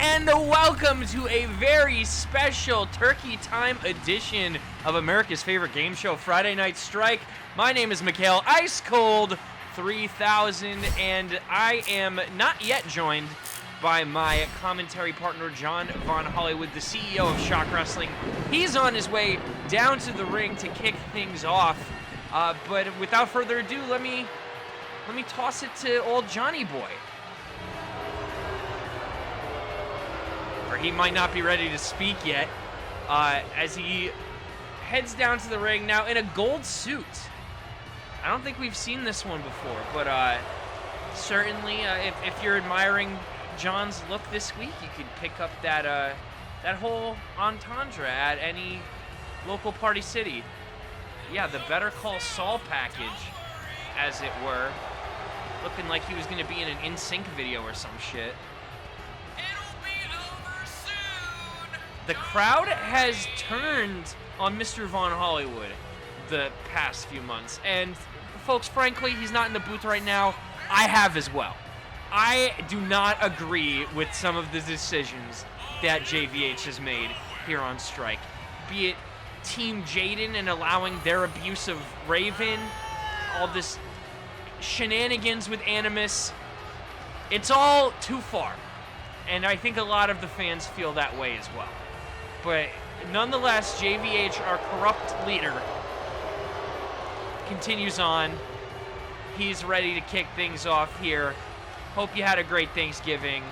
and welcome to a very special Turkey Time edition of America's favorite game show, Friday Night Strike. My name is Mikhail Ice Cold 3000, and I am not yet joined by my commentary partner, John Von Hollywood, the CEO of ShockWrestling. He's on his way down to the ring to kick things off, but without further ado, let me toss it to old Johnny Boy. Or he might not be ready to speak yet, as he heads down to the ring now in a gold suit. I don't think we've seen this one before, but certainly if you're admiring John's look this week, you could pick up that whole entendre at any local party city. Yeah, the Better Call Saul package, as it were. Looking like he was going to be in an NSYNC video or some shit. It'll be over soon. The crowd has turned on Mr. Von Hollywood the past few months. And folks, frankly, he's not in the booth right now. I have as well. I do not agree with some of the decisions that JVH has made here on Strike. Be it Team Jaden and allowing their abuse of Raven, all this shenanigans with Animus. It's all too far. And I think a lot of the fans feel that way as well. But nonetheless, JVH, our corrupt leader, continues on. He's ready to kick things off here. Hope you had a great Thanksgiving,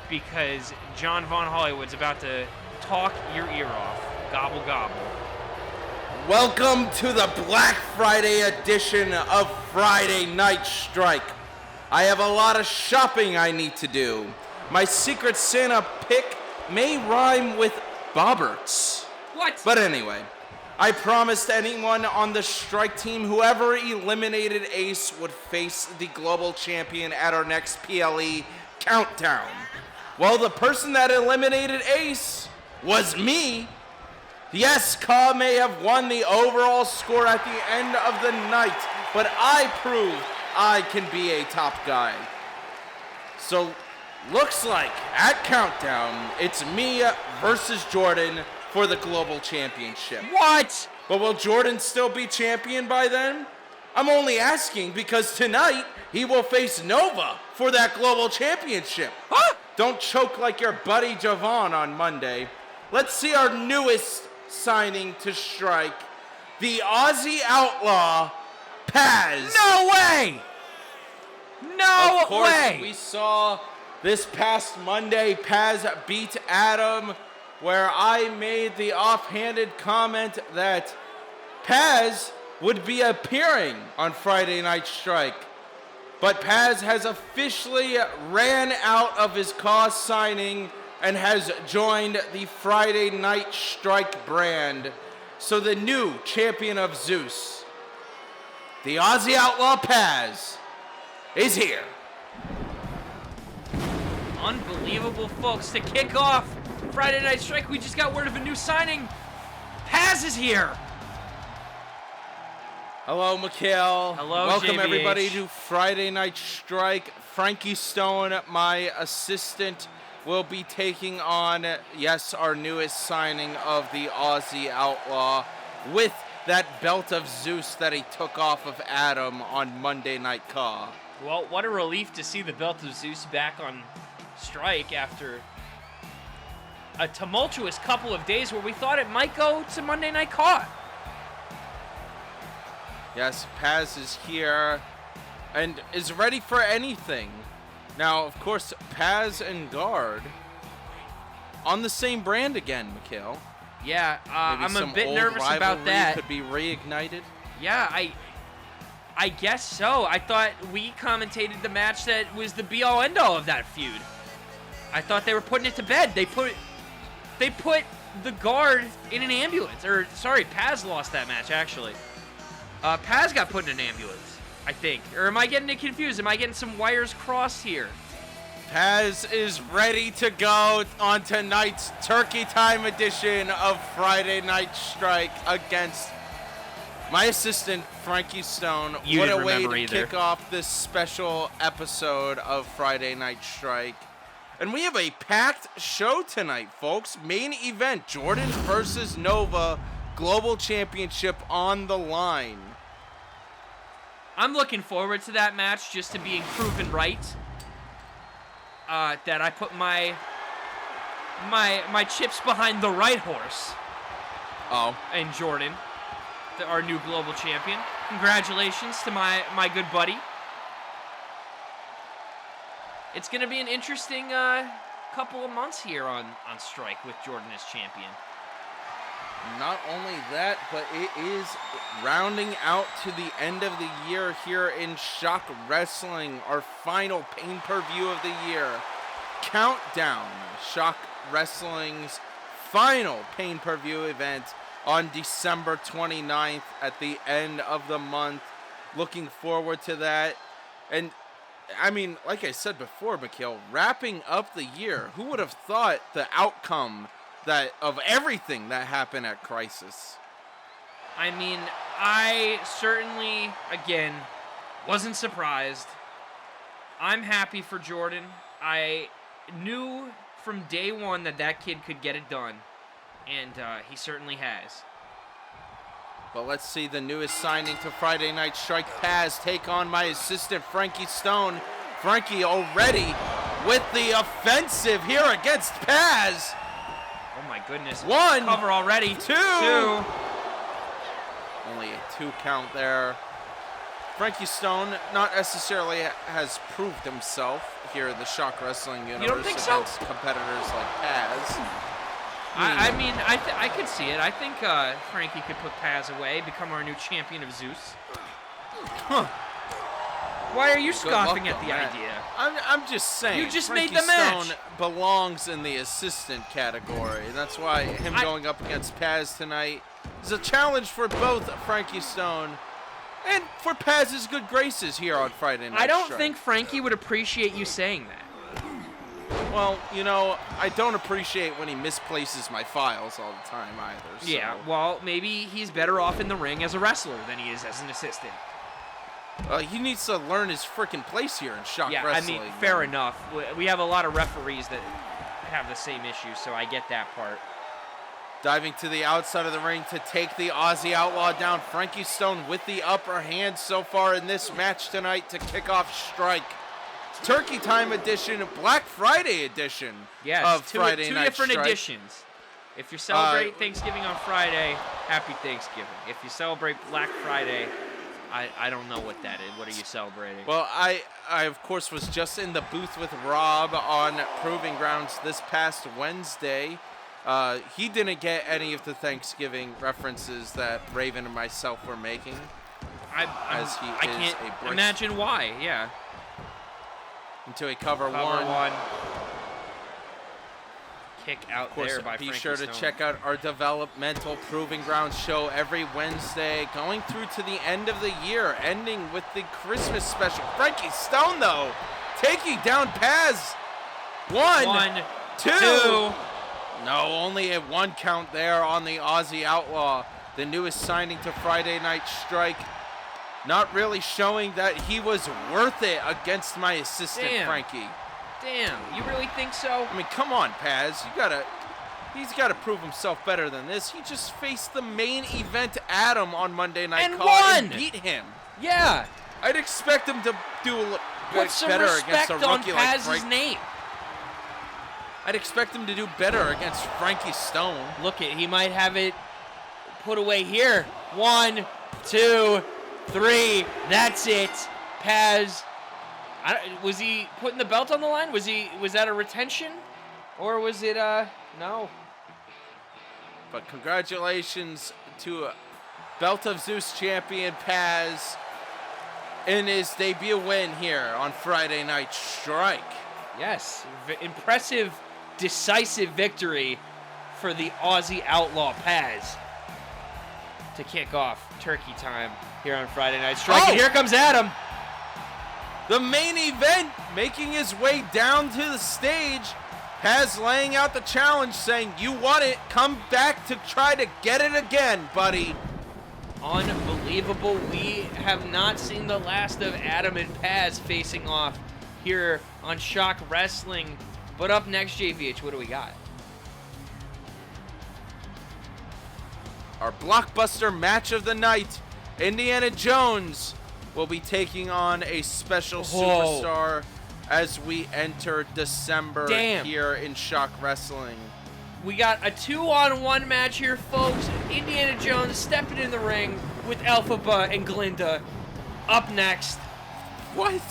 because John Von Hollywood's about to talk your ear off. Gobble, gobble. Welcome to the Black Friday edition of Friday Night Strike. I have a lot of shopping I need to do. My Secret Santa pick may rhyme with Bobberts. What? But anyway, I promised anyone on the Strike team, whoever eliminated Ace would face the global champion at our next PLE countdown. Well, the person that eliminated Ace was me. Yes, Ka may have won the overall score at the end of the night, but I proved I can be a top guy. So, looks like at Countdown, it's me versus Jordan for the Global Championship. What? But will Jordan still be champion by then? I'm only asking because tonight he will face Nova for that Global Championship. Huh? Don't choke like your buddy Javon on Monday. Let's see our newest signing to Strike, the Aussie Outlaw, Paz. No way! No Of course, way! we saw this past Monday Paz beat Adam, where I made the offhanded comment that Paz would be appearing on Friday Night Strike. But Paz has officially ran out of his cause signing and has joined the Friday Night Strike brand. So the new champion of Zeus, the Aussie Outlaw Paz, is here. Unbelievable, folks. To kick off Friday Night Strike, we just got word of a new signing. Paz is here. Hello, Mikhail. Hello, Welcome, JVH. everybody, to Friday Night Strike. Frankie Stone, my assistant, will be taking on, yes, our newest signing of the Aussie Outlaw with that belt of Zeus that he took off of Adam on Monday Night Raw. Well, what a relief to see the belt of Zeus back on Strike after a tumultuous couple of days where we thought it might go to Monday Night Raw. Yes, Paz is here and is ready for anything. Now, of course, Paz and Guard on the same brand again, Mikhail. Yeah, I'm a bit old nervous about rivalry that. Could be reignited. Yeah, I guess so. I thought we commentated the match that was the be-all end-all of that feud. I thought they were putting it to bed. They put the Guard in an ambulance. Or, sorry, Paz lost that match, actually. Paz got put in an ambulance, I think. Or am I getting it confused? Am I getting some wires crossed here? Paz is ready to go on tonight's Turkey Time edition of Friday Night Strike against my assistant, Frankie Stone. You what didn't a way remember to either. kick off this special episode of Friday Night Strike. And we have a packed show tonight, folks. Main event, Jordan versus Nova, Global Championship on the line. I'm looking forward to that match, just to being proven right. That I put my chips behind the right horse. Oh. And Jordan, our new global champion. Congratulations to my good buddy. It's going to be an interesting couple of months here on Strike with Jordan as champion. Not only that, but it is rounding out to the end of the year here in Shock Wrestling, our final pay-per-view of the year. Countdown, Shock Wrestling's final pay-per-view event on December 29th at the end of the month. Looking forward to that. And I mean, like I said before, Mikhail, wrapping up the year, who would have thought the outcome of everything that happened at Crisis? I mean, I certainly, again, wasn't surprised. I'm happy for Jordan. I knew from day one that kid could get it done, and he certainly has. But let's see the newest signing to Friday Night Strike, Paz, take on my assistant, Frankie Stone. Frankie already with the offensive here against Paz. Oh my goodness. One. Cover already. Two. Only a 2 count there. Frankie Stone not necessarily has proved himself here in the Shock Wrestling universe. You don't think so? Against competitors like Paz. I mean, I could see it. I think Frankie could put Paz away, become our new champion of Zeus. Huh. Why are you Good scoffing luck at on the that. idea? I'm just saying. You just Frankie made the match. Stone belongs in the assistant category. That's why him going up against Paz tonight is a challenge for both Frankie Stone and for Paz's good graces here on Friday Night I don't Strike. think Frankie would appreciate you saying that. Well, you know, I don't appreciate when he misplaces my files all the time either. So. Yeah, well, maybe he's better off in the ring as a wrestler than he is as an assistant. He needs to learn his freaking place here in Shock Wrestling. I mean, fair enough. We have a lot of referees that have the same issue, so I get that part. Diving to the outside of the ring to take the Aussie Outlaw down. Frankie Stone with the upper hand so far in this match tonight to kick off Strike. Turkey Time edition, Black Friday edition of Friday two Night different Strike. editions. If you celebrate Thanksgiving on Friday, happy Thanksgiving. If you celebrate Black Friday, I don't know what that is. What are you celebrating? Well, I of course was just in the booth with Rob on Proving Grounds this past Wednesday. He didn't get any of the Thanksgiving references that Raven and myself were making. I can't imagine why. Yeah. Into a cover one. one. Kick out of course, there by be Frankie sure to Stone. check out our developmental Proving Grounds show every Wednesday, going through to the end of the year, ending with the Christmas special. Frankie Stone, though, taking down Paz. One, two. No, only a 1 count there on the Aussie Outlaw, the newest signing to Friday Night Strike. Not really showing that he was worth it against my assistant, Frankie. Damn, you really think so? I mean, come on, Paz. He's gotta prove himself better than this. He just faced the main event Adam on Monday Night Raw and beat him. Yeah. I'd expect him to do a little Put some better respect against a on rookie like Paz's Frank. name. I'd expect him to do better against Frankie Stone. Look, he might have it put away here. 1, 2, 3. That's it. Paz. Was he putting the belt on the line? Was that a retention? Or was it, no? But congratulations to Belt of Zeus champion Paz in his debut win here on Friday Night Strike. Yes, impressive, decisive victory for the Aussie Outlaw Paz to kick off Turkey Time here on Friday Night Strike. And here comes Adam. The main event making his way down to the stage. Paz laying out the challenge, saying, you want it, come back to try to get it again, buddy. Unbelievable. We have not seen the last of Adam and Paz facing off here on Shock Wrestling. But up next, JVH, what do we got? Our blockbuster match of the night, Indiana Jones will be taking on a special superstar as we enter December here in Shock Wrestling. We got a 2-on-1 match here, folks. Indiana Jones stepping in the ring with Elphaba and Glinda. Up next. What?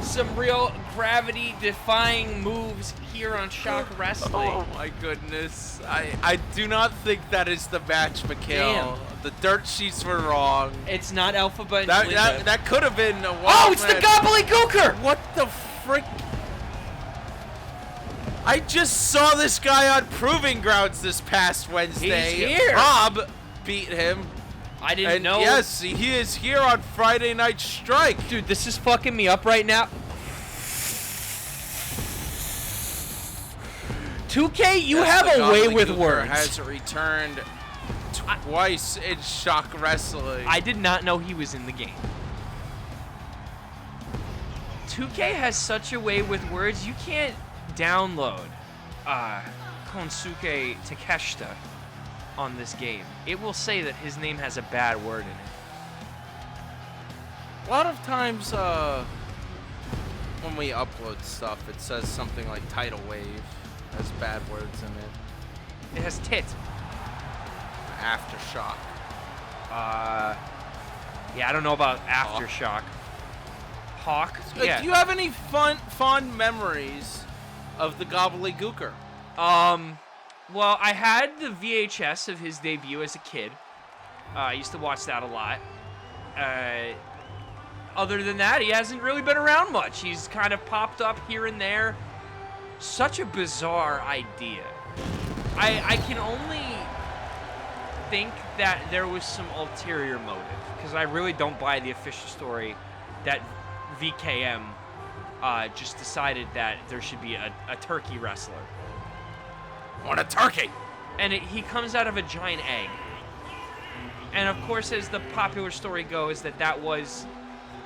Some real gravity-defying moves here on Shock Wrestling. Oh my goodness. I do not think that is the match, Mikhail. The dirt sheets were wrong. It's not Elphaba and Glinda. That could have been a it's the gobbledygooker! What the frick? I just saw this guy on Proving Grounds this past Wednesday. He's here. Rob beat him. I didn't know. Yes, he is here on Friday Night Strike. Dude, this is fucking me up right now. 2K, you have a way with words. Has returned twice in Shock Wrestling. I did not know he was in the game. 2K has such a way with words. You can't download Konsuke Takeshita on this game. It will say that his name has a bad word in it. A lot of times when we upload stuff, it says something like Tidal Wave has bad words in it. It has tit. Aftershock. Yeah, I don't know about Aftershock. Hawk? Yeah. Do you have any fond memories of the Gobbledygooker? Well, I had the VHS of his debut as a kid. I used to watch that a lot. Other than that, he hasn't really been around much. He's kind of popped up here and there. Such a bizarre idea. I can only think that there was some ulterior motive, because I really don't buy the official story that VKM just decided that there should be a turkey wrestler. Want a turkey? And he comes out of a giant egg. And of course, as the popular story goes, that was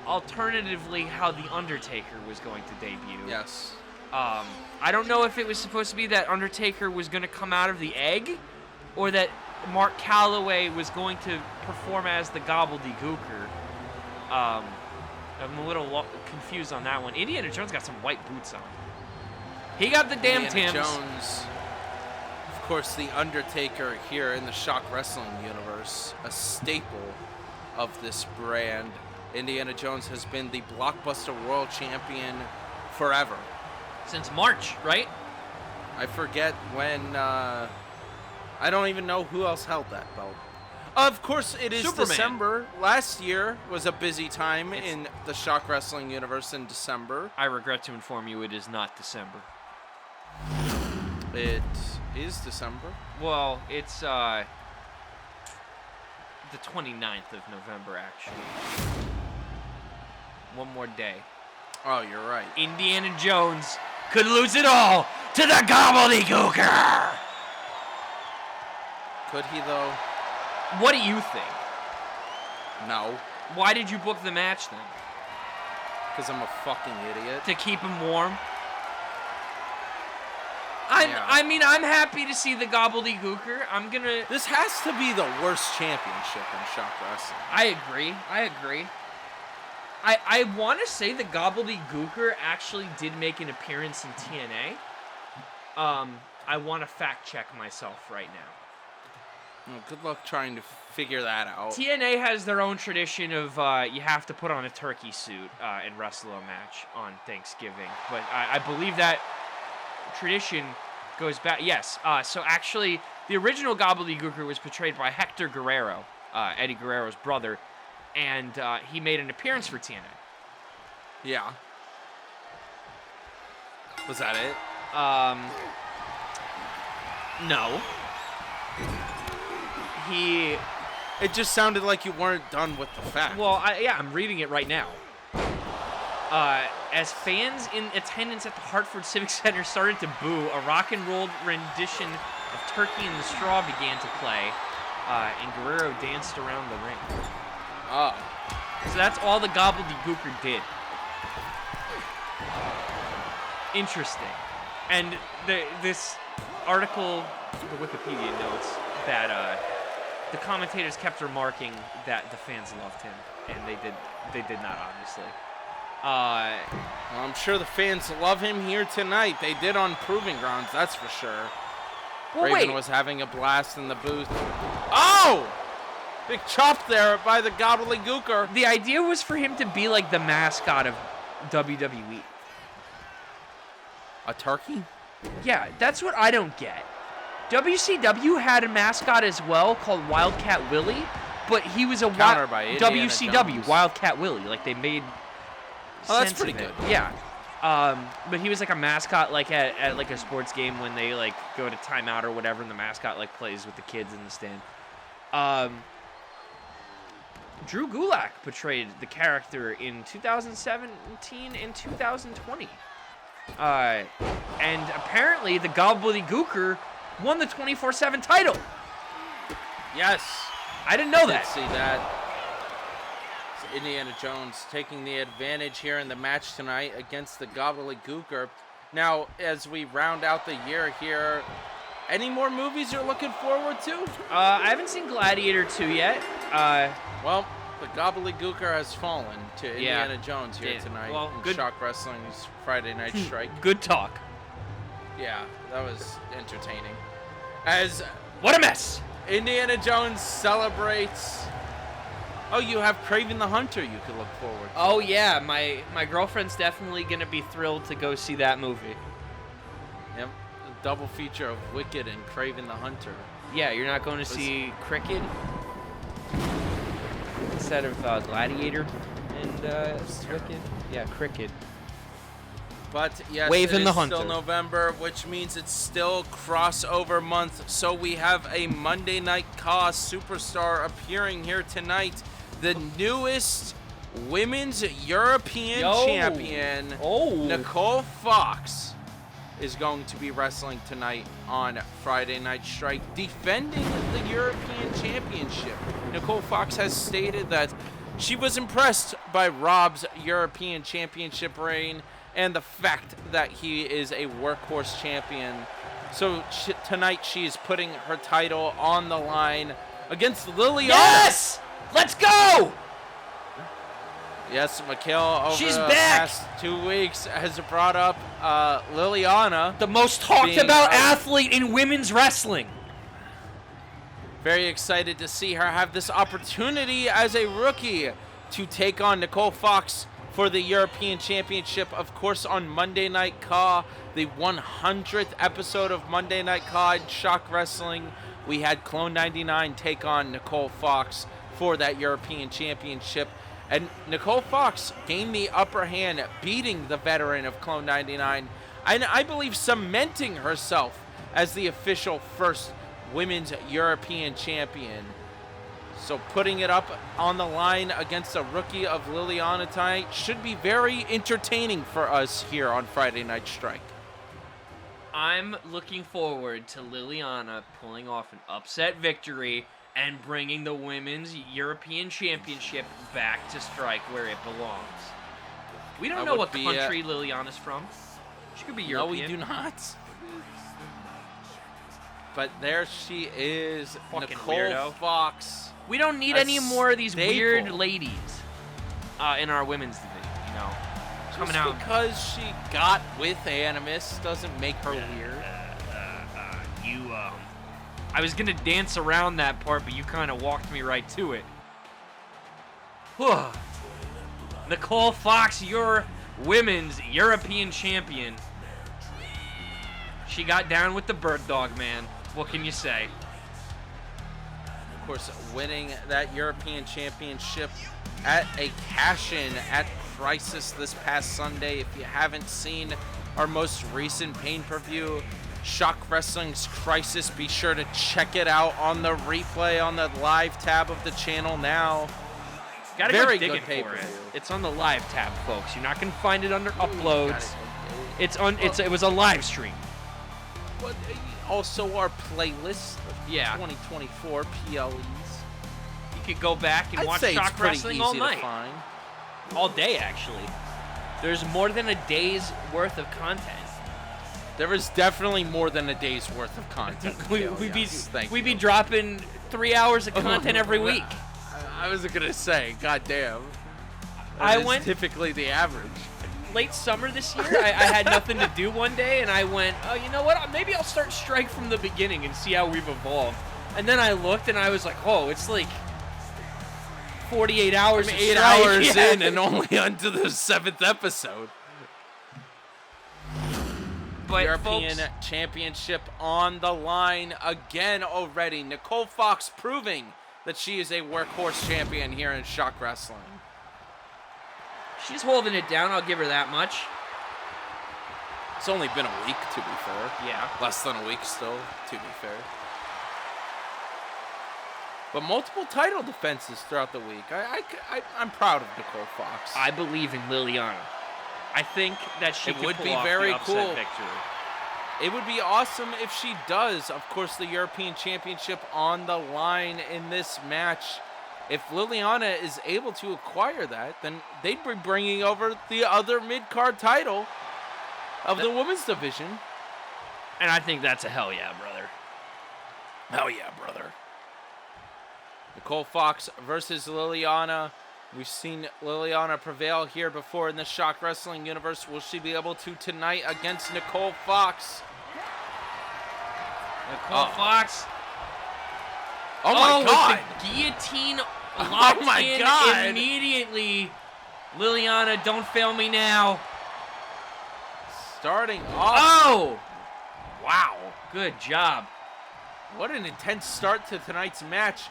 alternatively how The Undertaker was going to debut. Yes. I don't know if it was supposed to be that Undertaker was going to come out of the egg, or that Mark Calloway was going to perform as the Gobbledygooker. I'm a little confused on that one. Indiana Jones got some white boots on. He got the damn Indiana Timbs. Jones, of course, the Undertaker here in the Shock Wrestling universe, a staple of this brand. Indiana Jones has been the Blockbuster World Champion forever. Since March, right? I forget when. I don't even know who else held that belt. Of course, it is Superman. December. Last year was a busy time in the Shock Wrestling universe in December. I regret to inform you, it is not December. It is December. Well, it's the 29th of November, actually. One more day. Oh, you're right. Indiana Jones could lose it all to the Gobbledygooker. Could he, though? What do you think? No. Why did you book the match then? Because I'm a fucking idiot. To keep him warm? I mean, I'm happy to see the Gobbledygooker. I'm gonna... This has to be the worst championship in Shock Wrestling. I agree. I want to say the Gobbledygooker actually did make an appearance in TNA. I want to fact check myself right now. Well, good luck trying to figure that out. TNA has their own tradition of you have to put on a turkey suit and wrestle a match on Thanksgiving. But I believe that tradition goes back. Yes. So actually, the original Gobbledygooker was portrayed by Hector Guerrero, Eddie Guerrero's brother, and he made an appearance for TNA. Yeah. Was that it? No. It just sounded like you weren't done with the fact. Well, I'm reading it right now. As fans in attendance at the Hartford Civic Center started to boo, a rock and roll rendition of Turkey in the Straw began to play, and Guerrero danced around the ring. Oh. So that's all the Gobbledygooker did. Interesting. And this article, the Wikipedia notes that the commentators kept remarking that the fans loved him, and they did not, obviously. Well, I'm sure the fans love him here tonight. They did on Proving Grounds, that's for sure. Well, Raven wait. was having a blast in the booth. Oh! Big chop there by the gobbledygooker. The idea was for him to be like the mascot of WWE. A turkey? Yeah, that's what I don't get. WCW had a mascot as well called Wildcat Willie, but he was a Countered by Indiana WCW, Jones. Wildcat Willie. Like, they made Oh, that's sense pretty of it. good. Yeah. But he was like a mascot, like at like a sports game when they like go to timeout or whatever, and the mascot like plays with the kids in the stand. Drew Gulak portrayed the character in 2017 and 2020. And apparently the Gobbledygooker won the 24/7 title. Yes. I didn't know Let's that. see that. It's Indiana Jones taking the advantage here in the match tonight against the Gobbledygooker. Now, as we round out the year here, any more movies you're looking forward to? I haven't seen Gladiator 2 yet. Well, the Gobbledygooker has fallen to Indiana Jones here Yeah, tonight well, in good- Shock Wrestling's Friday Night Strike. Good talk. Yeah, that was entertaining. As What a mess. Indiana Jones celebrates... Oh, you have Kraven the Hunter you could look forward to. Oh yeah, my girlfriend's definitely gonna be thrilled to go see that movie. Yep, a double feature of Wicked and Kraven the Hunter. Yeah, you're not going to see Cricket instead of Gladiator and Wicked? Yeah, Cricket. But yes, Waving it the is Hunter. still November, which means it's still crossover month. So we have a Monday Night Raw superstar appearing here tonight. The newest women's European champion, Nicole Fox, is going to be wrestling tonight on Friday Night Strike, defending the European Championship. Nicole Fox has stated that she was impressed by Rob's European Championship reign and the fact that he is a workhorse champion. So tonight she is putting her title on the line against Liliana. Yes! Let's go! Yes, Mikhail over She's the back! past 2 weeks has brought up Liliana. The most talked being, about athlete in women's wrestling. Very excited to see her have this opportunity as a rookie to take on Nicole Fox for the European Championship, of course, on Monday Night Raw, the 100th episode of Monday Night Raw in Shock Wrestling. We had Clone 99 take on Nicole Fox for that European Championship. And Nicole Fox gained the upper hand, beating the veteran of Clone 99, and I believe cementing herself as the official first women's European champion. So putting it up on the line against a rookie of Liliana tonight should be very entertaining for us here on Friday Night Strike. I'm looking forward to Liliana pulling off an upset victory and bringing the Women's European Championship back to Strike where it belongs. We don't That know would what be, country Liliana's from. She could be European. No, we do not. But there she is, Fucking Nicole weirdo. Fox. We don't need A any more of these staple. weird ladies in our women's division, you know. Coming Just out. because she got with Animus doesn't make her weird. I was gonna dance around that part, but you kind of walked me right to it. Whew. Nicole Fox, your women's European champion. She got down with the bird dog, man. What can you say? Of course, winning that European Championship at a cash-in at Crisis this past Sunday. If you haven't seen our most recent pay-per-view, Shock Wrestling's Crisis, be sure to check it out on the replay on the live tab of the channel now. Gotta Very go good digging for it. pay-per-view. It's on the live tab, folks. You're not gonna find it under uploads. Gotta go. It's on. It was a live stream. But also our playlist of Yeah. 2024 PLEs. You could go back and I'd watch say Shock it's pretty Wrestling easy all to night, find. all day actually. There's more than a day's worth of content. There is definitely more than a day's worth of content. We'd be dropping 3 hours of content every week. I was gonna say, goddamn. I That is went typically the average. late summer this year. I had nothing to do one day, and I went, oh, you know what? Maybe I'll start Strike from the beginning and see how we've evolved. And then I looked, and I was like, oh, it's like 48 hours. 8 hours in, and only onto the 7th episode. But European folks, Championship on the line again already. Nicole Fox proving that she is a workhorse champion here in Shock Wrestling. she's holding it down. I'll give her that much. It's only been a week, to be fair. Yeah. Less than a week still, to be fair. But multiple title defenses throughout the week. I'm proud of Nicole Fox. I believe in Liliana. I think that she could would pull be off very the upset cool. victory. It would be awesome if she does. Of course, the European Championship on the line in this match. If Liliana is able to acquire that, then they'd be bringing over the other mid-card title of the women's division. And I think that's a hell yeah, brother. Hell yeah, brother. Nicole Fox versus Liliana. We've seen Liliana prevail here before in the Shock Wrestling universe. Will she be able to tonight against Nicole Fox? Nicole Fox. Oh my God! With the guillotine locked my in God. immediately. Liliana, don't fail me now. Starting off. Oh! Wow. Good job. What an intense start to tonight's match.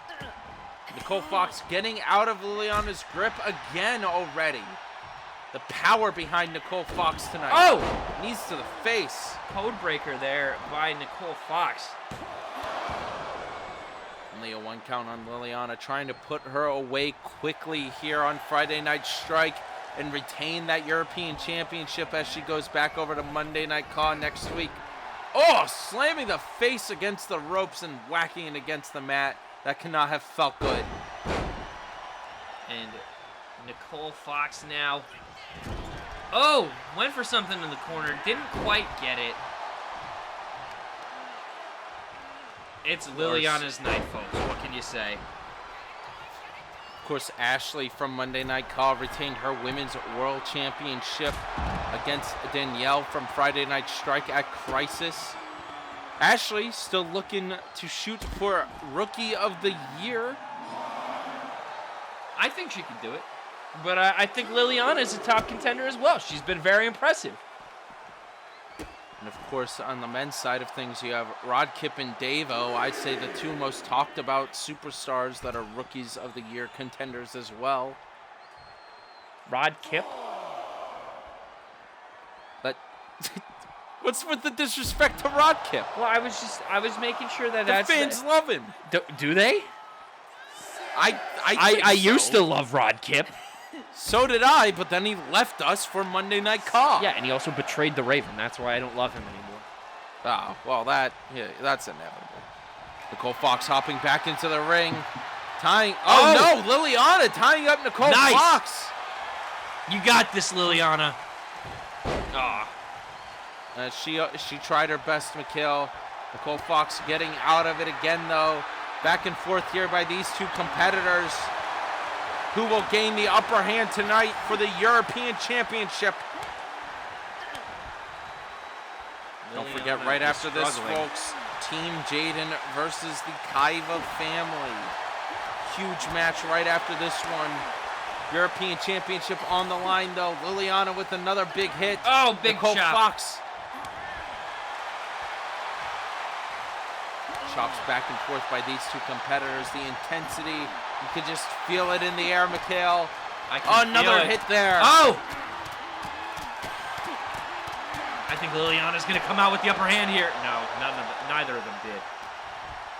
Nicole Fox getting out of Liliana's grip again already. The power behind Nicole Fox tonight. Oh! Knees to the face. Code breaker there by Nicole Fox. Only a 1 count on Liliana, trying to put her away quickly here on Friday Night Strike and retain that European Championship as she goes back over to Monday Night Raw next week. Oh, slamming the face against the ropes and whacking it against the mat. That cannot have felt good. And Nicole Fox now. Oh, went for something in the corner. Didn't quite get it. It's Liliana's night, folks. What can you say? Of course, Ashley from Monday Night Raw retained her Women's World Championship against Danielle from Friday Night Strike at Crisis. Ashley still looking to shoot for Rookie of the Year. I think she could do it. But I think Liliana is a top contender as well. She's been very impressive. And of course, on the men's side of things, you have Rod Kip and Davo. I'd say the two most talked about superstars that are Rookies of the Year contenders as well. Rod Kip? But what's with the disrespect to Rod Kip? Well, I was making sure that The fans love him. Do they? I used to love Rod Kip. So did I, but then he left us for Monday Night Raw. Yeah, and he also betrayed the Raven. That's why I don't love him anymore. Oh, well, that's inevitable. Nicole Fox hopping back into the ring. Tying. Oh, no, Liliana tying up Nicole Fox. You got this, Liliana. Aw. She tried her best, Mikhail. Nicole Fox getting out of it again, though. Back and forth here by these two competitors. Who will gain the upper hand tonight for the European Championship? Don't forget, right after this, folks, Team Jaden versus the Kaiva family. Huge match right after this one. European Championship on the line, though. Liliana with another big hit. Oh, big Nicole chop. Fox. Chops back and forth by these two competitors. The intensity, you could just feel it in the air, Mikhail. Another hit there. Oh! I think Liliana's going to come out with the upper hand here. No, neither of them did.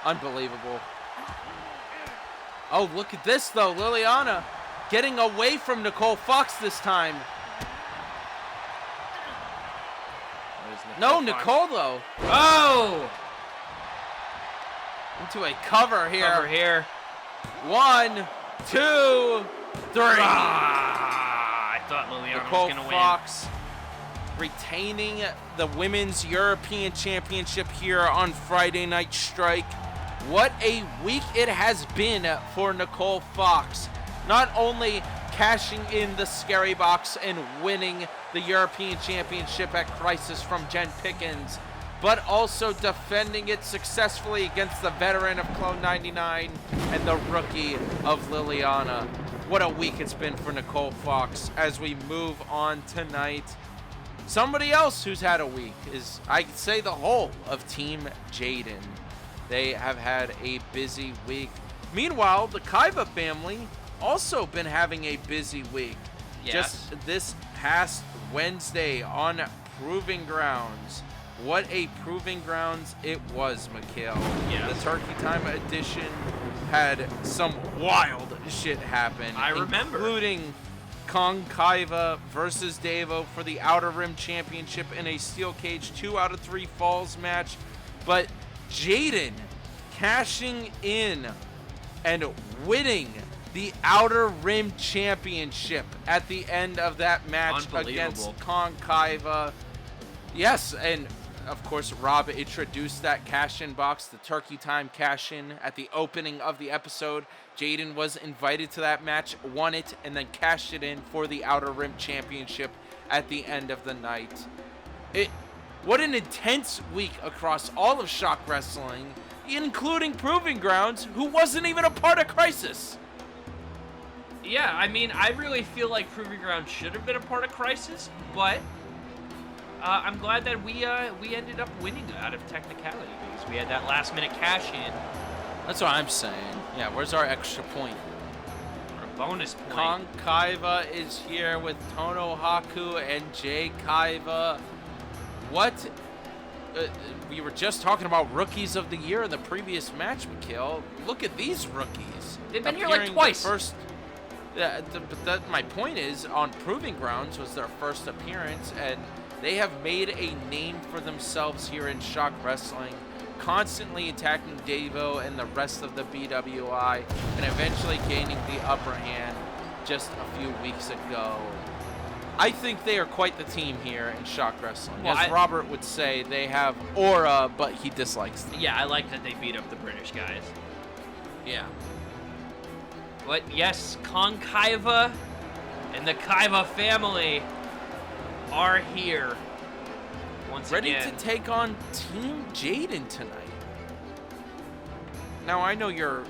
Unbelievable. Oh, look at this, though. Liliana getting away from Nicole Fox this time. Nicole, though. Oh! Into a cover here. Cover here. 1, 2, 3. thought Liliana Nicole was going to Fox retaining the Women's European Championship here on Friday Night Strike. What a week it has been for Nicole Fox. Not only cashing in the scary box and winning the European Championship at Crisis from Jen Pickens, but also defending it successfully against the veteran of Clone 99 and the rookie of Liliana. What a week it's been for Nicole Fox. As we move on tonight, somebody else who's had a week is, I'd say, the whole of Team Jaden. They have had a busy week. Meanwhile, the Kaiba family also been having a busy week. Yes. Just this past Wednesday on Proving Grounds. What a Proving Grounds it was, Mikhail. Yes. The Turkey Time edition had some wild shit happen. I remember. Including Kong Kaiva versus Davo for the Outer Rim Championship in a steel cage 2 out of 3 falls match. But Jaden cashing in and winning the Outer Rim Championship at the end of that match against Kong Kaiva. Yes, and of course, Rob introduced that cash-in box, the Turkey Time cash-in, at the opening of the episode. Jaden was invited to that match, won it, and then cashed it in for the Outer Rim Championship at the end of the night. What an intense week across all of Shock Wrestling, including Proving Grounds, who wasn't even a part of Crisis. Yeah, I mean, I really feel like Proving Ground should have been a part of Crisis, but I'm glad that we ended up winning out of technicality because we had that last-minute cash-in. That's what I'm saying. Yeah, where's our extra point? Or a bonus point. Kong Kaiva is here with Tono Haku and Jay Kaiva. What? We were just talking about rookies of the year in the previous match, Mikhail. Look at these rookies. They've been here like twice. But my point is, on Proving Grounds was their first appearance, and they have made a name for themselves here in Shock Wrestling, constantly attacking Davo and the rest of the BWI, and eventually gaining the upper hand just a few weeks ago. I think they are quite the team here in Shock Wrestling. Well, As Robert would say, they have aura, but he dislikes them. Yeah, I like that they beat up the British guys. Yeah. But yes, Kong Kaiva and the Kaiva family are here once Ready again. to take on Team Jaden tonight. Now, I know your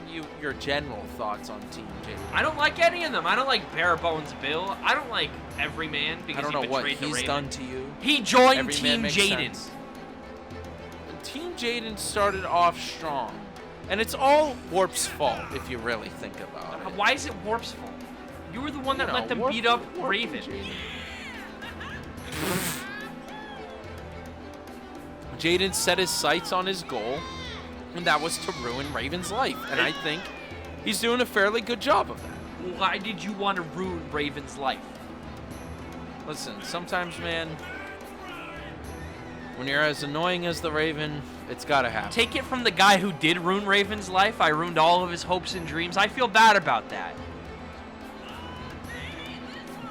general thoughts on Team Jaden. I don't like any of them. I don't like Bare Bones Bill. I don't like Everyman because I don't know he what betrayed the he's Raven. done to you. He joined Every man Team makes Jaden. sense. Team Jaden started off strong. And it's all Warp's fault, if you really think about it. Why is it Warp's fault? You were the one that let them Warp- beat up Warp Raven. Jaden set his sights on his goal, and that was to ruin Raven's life. And I think he's doing a fairly good job of that. Why did you want to ruin Raven's life? Listen, sometimes, man, when you're as annoying as the Raven, it's gotta happen. Take it from the guy who did ruin Raven's life. I ruined all of his hopes and dreams. I feel bad about that.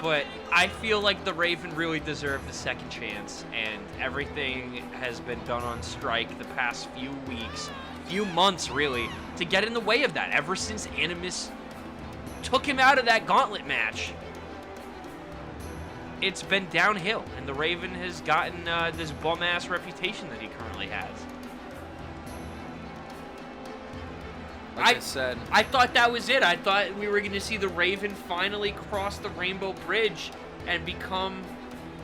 But I feel like the Raven really deserved the second chance, and everything has been done on strike the past few weeks, few months really, to get in the way of that. Ever since Animus took him out of that gauntlet match, it's been downhill, and the Raven has gotten this bum-ass reputation that he currently has. Like I said, I thought that was it. I thought we were going to see the Raven finally cross the Rainbow Bridge and become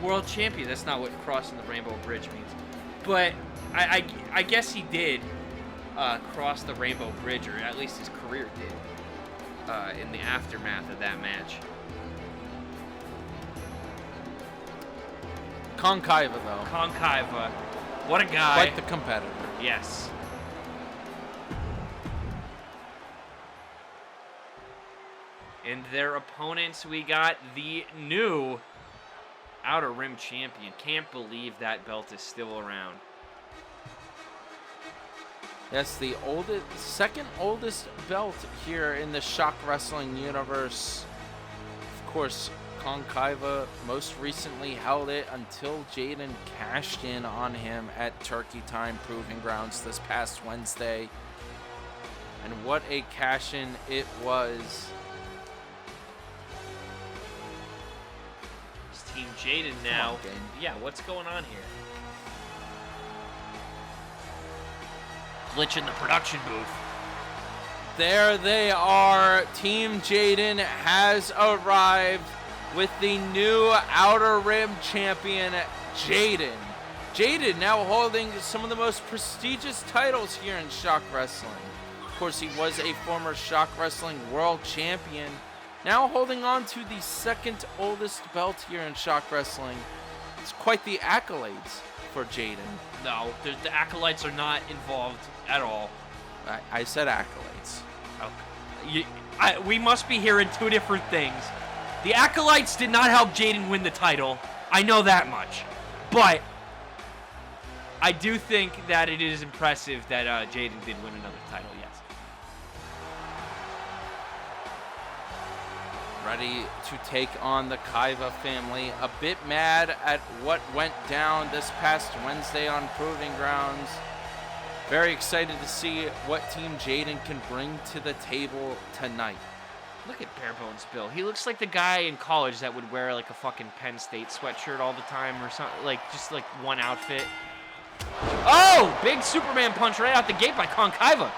world champion. That's not what crossing the Rainbow Bridge means. But I guess he did cross the Rainbow Bridge, or at least his career did, in the aftermath of that match. Kong Kaiva, though. Kong Kaiva. What a guy. Quite the competitor. Yes. And their opponents, we got the new Outer Rim champion. Can't believe that belt is still around. Yes, the second oldest belt here in the Shock Wrestling universe. Of course, Konkaiva most recently held it until Jaden cashed in on him at Turkey Time Proving Grounds this past Wednesday. And what a cash-in it was. It's Team Jaden now. Come on, Dane. Yeah, what's going on here? Glitch in the production booth. There they are. Team Jaden has arrived with the new Outer Rim champion, Jaden. Jaden now holding some of the most prestigious titles here in Shock Wrestling. Of course, he was a former Shock Wrestling world champion, now holding on to the second oldest belt here in Shock Wrestling. It's quite the accolades for Jaden. No, the acolytes are not involved at all. I said accolades. Okay. We must be hearing two different things. The acolytes did not help Jaden win the title. I know that much. But I do think that it is impressive that Jaden did win another title, yes. Ready to take on the Kaiva family. A bit mad at what went down this past Wednesday on Proving Grounds. Very excited to see what Team Jaden can bring to the table tonight. Look at Bare Bones Bill. He looks like the guy in college that would wear like a fucking Penn State sweatshirt all the time or something, like just like one outfit. Oh, big Superman punch right out the gate by Konkaiva.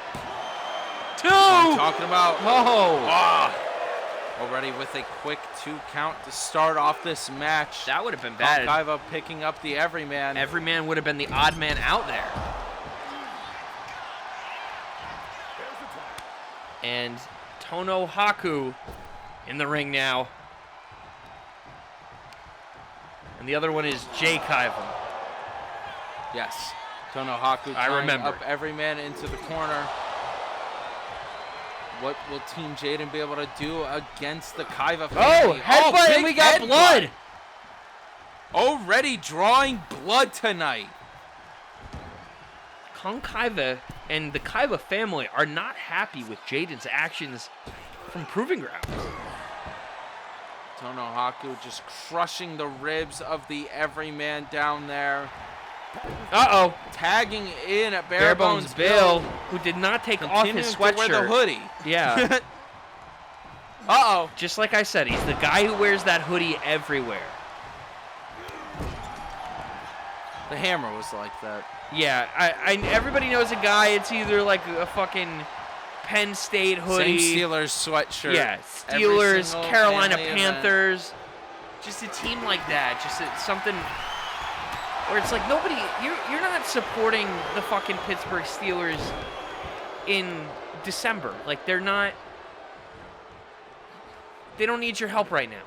Two. I'm talking about. Oh. Already with a quick 2 count to start off this match. That would have been bad. Konkaiva picking up the Everyman. Everyman would have been the odd man out there. And Tono Haku in the ring now. And the other one is Jay Kaiva. Yes. Tono Haku I remember. Up Everyman into the corner. What will Team Jaden be able to do against the Kaiva family? Headbutt, big and we got headbutt. blood. Already drawing blood tonight. Konkaiva and the Kaiva family are not happy with Jaden's actions from Proving Grounds. Tono Haku just crushing the ribs of the Everyman down there. Uh-oh. Tagging in at Bare Bones Bill, who did not take off his continuing to wear the sweatshirt. hoodie. Yeah. Uh-oh. Just like I said, he's the guy who wears that hoodie everywhere. The Hammer was like that. Yeah, everybody knows a guy, it's either like a fucking Penn State hoodie. Same Steelers sweatshirt. Yeah, every Steelers, single Carolina family Panthers. Just a team like that. Just something where it's like nobody, you're not supporting the fucking Pittsburgh Steelers in December. Like they don't need your help right now.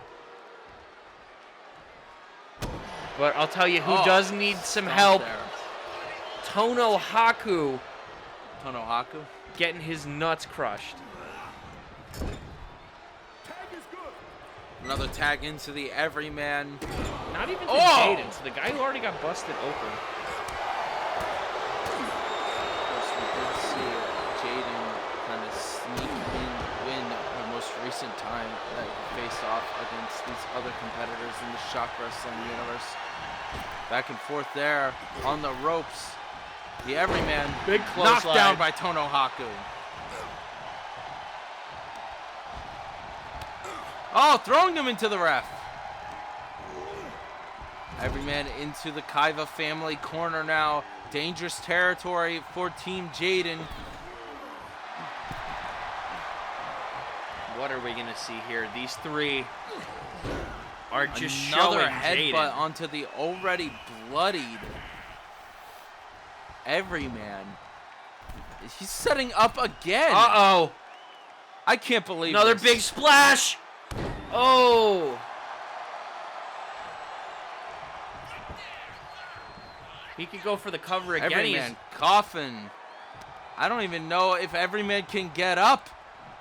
But I'll tell you who does need some help. There. Tono Haku Tono Haku. getting his nuts crushed. Another tag into the Everyman. Not even to Jaden, so the guy who already got busted open. Of course, we did see Jaden kind of sneak in, win the most recent time that he faced off against these other competitors in the Shock Wrestling universe. Back and forth there on the ropes. The Everyman Big knocked clothesline. down by Tono Haku. Oh, throwing him into the ref. Everyman into the Kaiva family corner now. Dangerous territory for Team Jaden. What are we going to see here? These three are just Another showing headbutt Jaden. onto the already bloodied Everyman. He's setting up again. Uh-oh. I can't believe Another this. big splash. Oh. He could go for the cover again. Everyman coughing. I don't even know if Everyman can get up.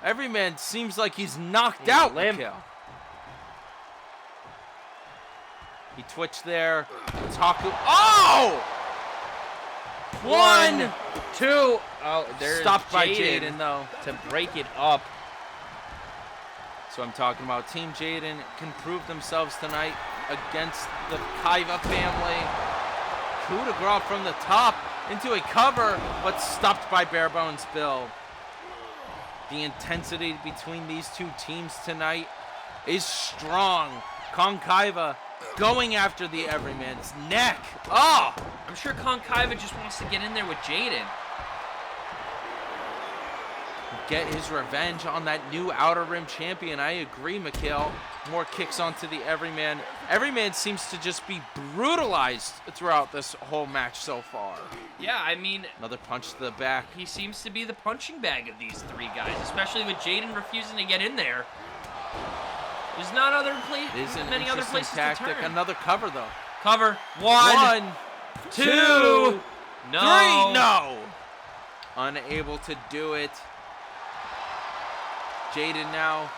Everyman seems like he's knocked out. limp. Mikhail. He twitched there. Taku. Oh! 1, 2. Oh, there's Stopped by Jaden Jaden, though. to break it up. So I'm talking about Team Jaden can prove themselves tonight against the Kaiva family. Coup de grace from the top into a cover, but stopped by Barebones Bill. The intensity between these two teams tonight is strong. Konkaiva going after the Everyman's neck. Oh! I'm sure Konkaiva just wants to get in there with Jaden. Get his revenge on that new Outer Rim champion. I agree, Mikhail. More kicks onto the Everyman. Everyman seems to just be brutalized throughout this whole match so far. Yeah, I mean, Another punch to the back. he seems to be the punching bag of these three guys, especially with Jaden refusing to get in there. There's not It is an many other interesting places tactic. to turn. Another cover, though. Cover. One, two, two, no. three. No. Unable to do it. Jaden now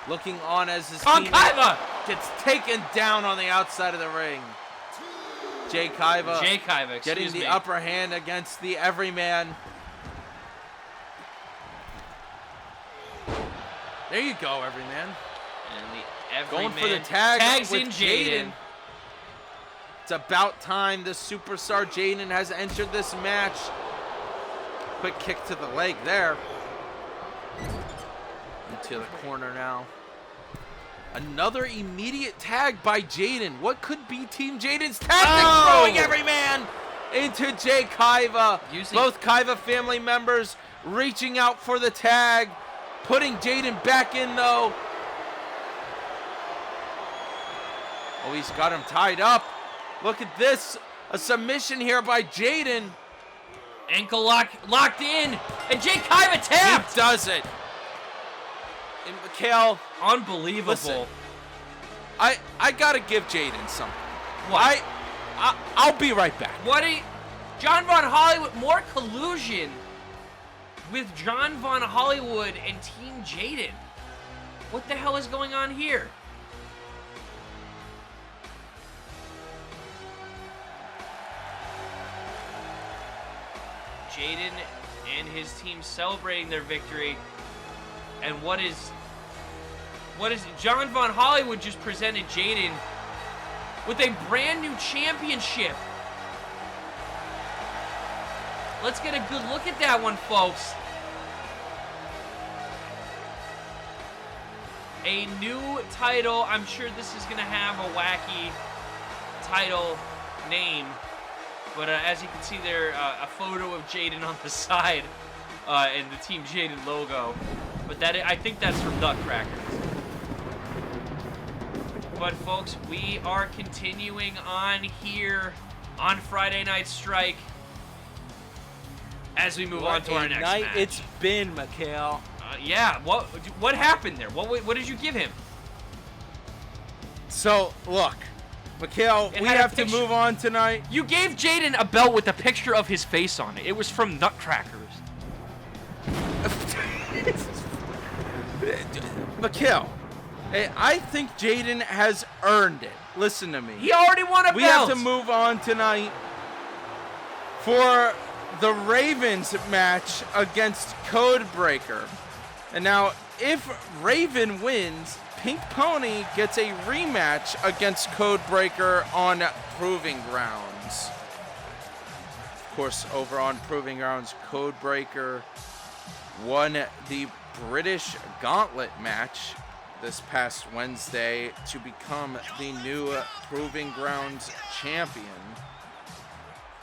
looking on as his team Konkaiva! gets taken down on the outside of the ring. Jay Kaiva getting excuse the me. upper hand against the Everyman. There you go, Everyman. And the Going Everyman for the tag tags with in Jaden. It's about time the superstar Jaden has entered this match. Quick kick to the leg there. Into the corner now. Another immediate tag by Jaden. What could be Team Jaden's tactics? Throwing Everyman into Jay Kaiva. Both Kaiva family members reaching out for the tag. Putting Jaden back in though. Oh, he's got him tied up. Look at this. A submission here by Jaden. Ankle locked in. And Jay Kaiva tapped. He does it. And Mikhail, Unbelievable. listen, I gotta give Jaden something. What? I'll be right back. John Von Hollywood, more collusion with John Von Hollywood and Team Jaden. What the hell is going on here? Jaden and his team celebrating their victory. And what is John Von Hollywood just presented Jaden with a brand new championship. Let's get a good look at that one, folks. A new title. I'm sure this is going to have a wacky title name. But as you can see there, a photo of Jaden on the side and the Team Jaden logo. But I think that's from Nutcrackers. But folks, we are continuing on here on Friday Night Strike as we move on to our next match. It's been, Mikhail. Yeah, what happened there? What did you give him? So, look, Mikhail, we have to move on tonight. You gave Jaden a belt with a picture of his face on it. It was from Nutcrackers. Mikhail, I think Jaden has earned it. Listen to me. He already won a belt. We have to move on tonight for the Ravens match against Codebreaker. And now, if Raven wins, Pink Pony gets a rematch against Codebreaker on Proving Grounds. Of course, over on Proving Grounds, Codebreaker won the British Gauntlet match this past Wednesday to become the new Proving Grounds champion.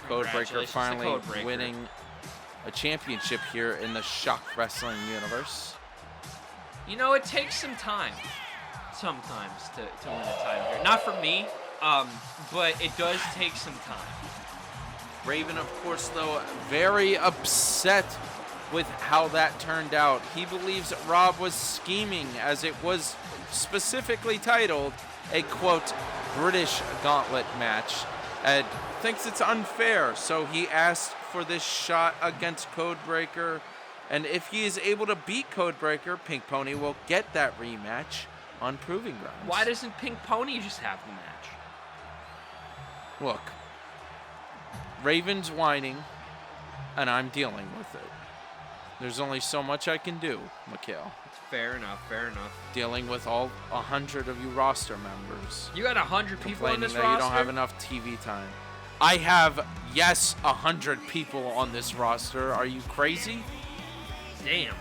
Codebreaker finally winning a championship here in the ShockWrestling universe. You know, it takes some time sometimes to win a title here. Not for me, but it does take some time. Raven, of course, though, very upset with how that turned out. He believes Rob was scheming, as it was specifically titled a, quote, British Gauntlet match, and thinks it's unfair, so he asked for this shot against Codebreaker, and if he is able to beat Codebreaker, Pink Pony will get that rematch on Proving Grounds. Why doesn't Pink Pony just have the match? Look, Raven's whining, and I'm dealing with it. There's only so much I can do, Mikhail. Fair enough. Fair enough. Dealing with all 100 of you roster members. You got 100 people on Complaining this that roster? you don't have enough TV time. I have, yes, 100 people on this roster. Are you crazy? Damn.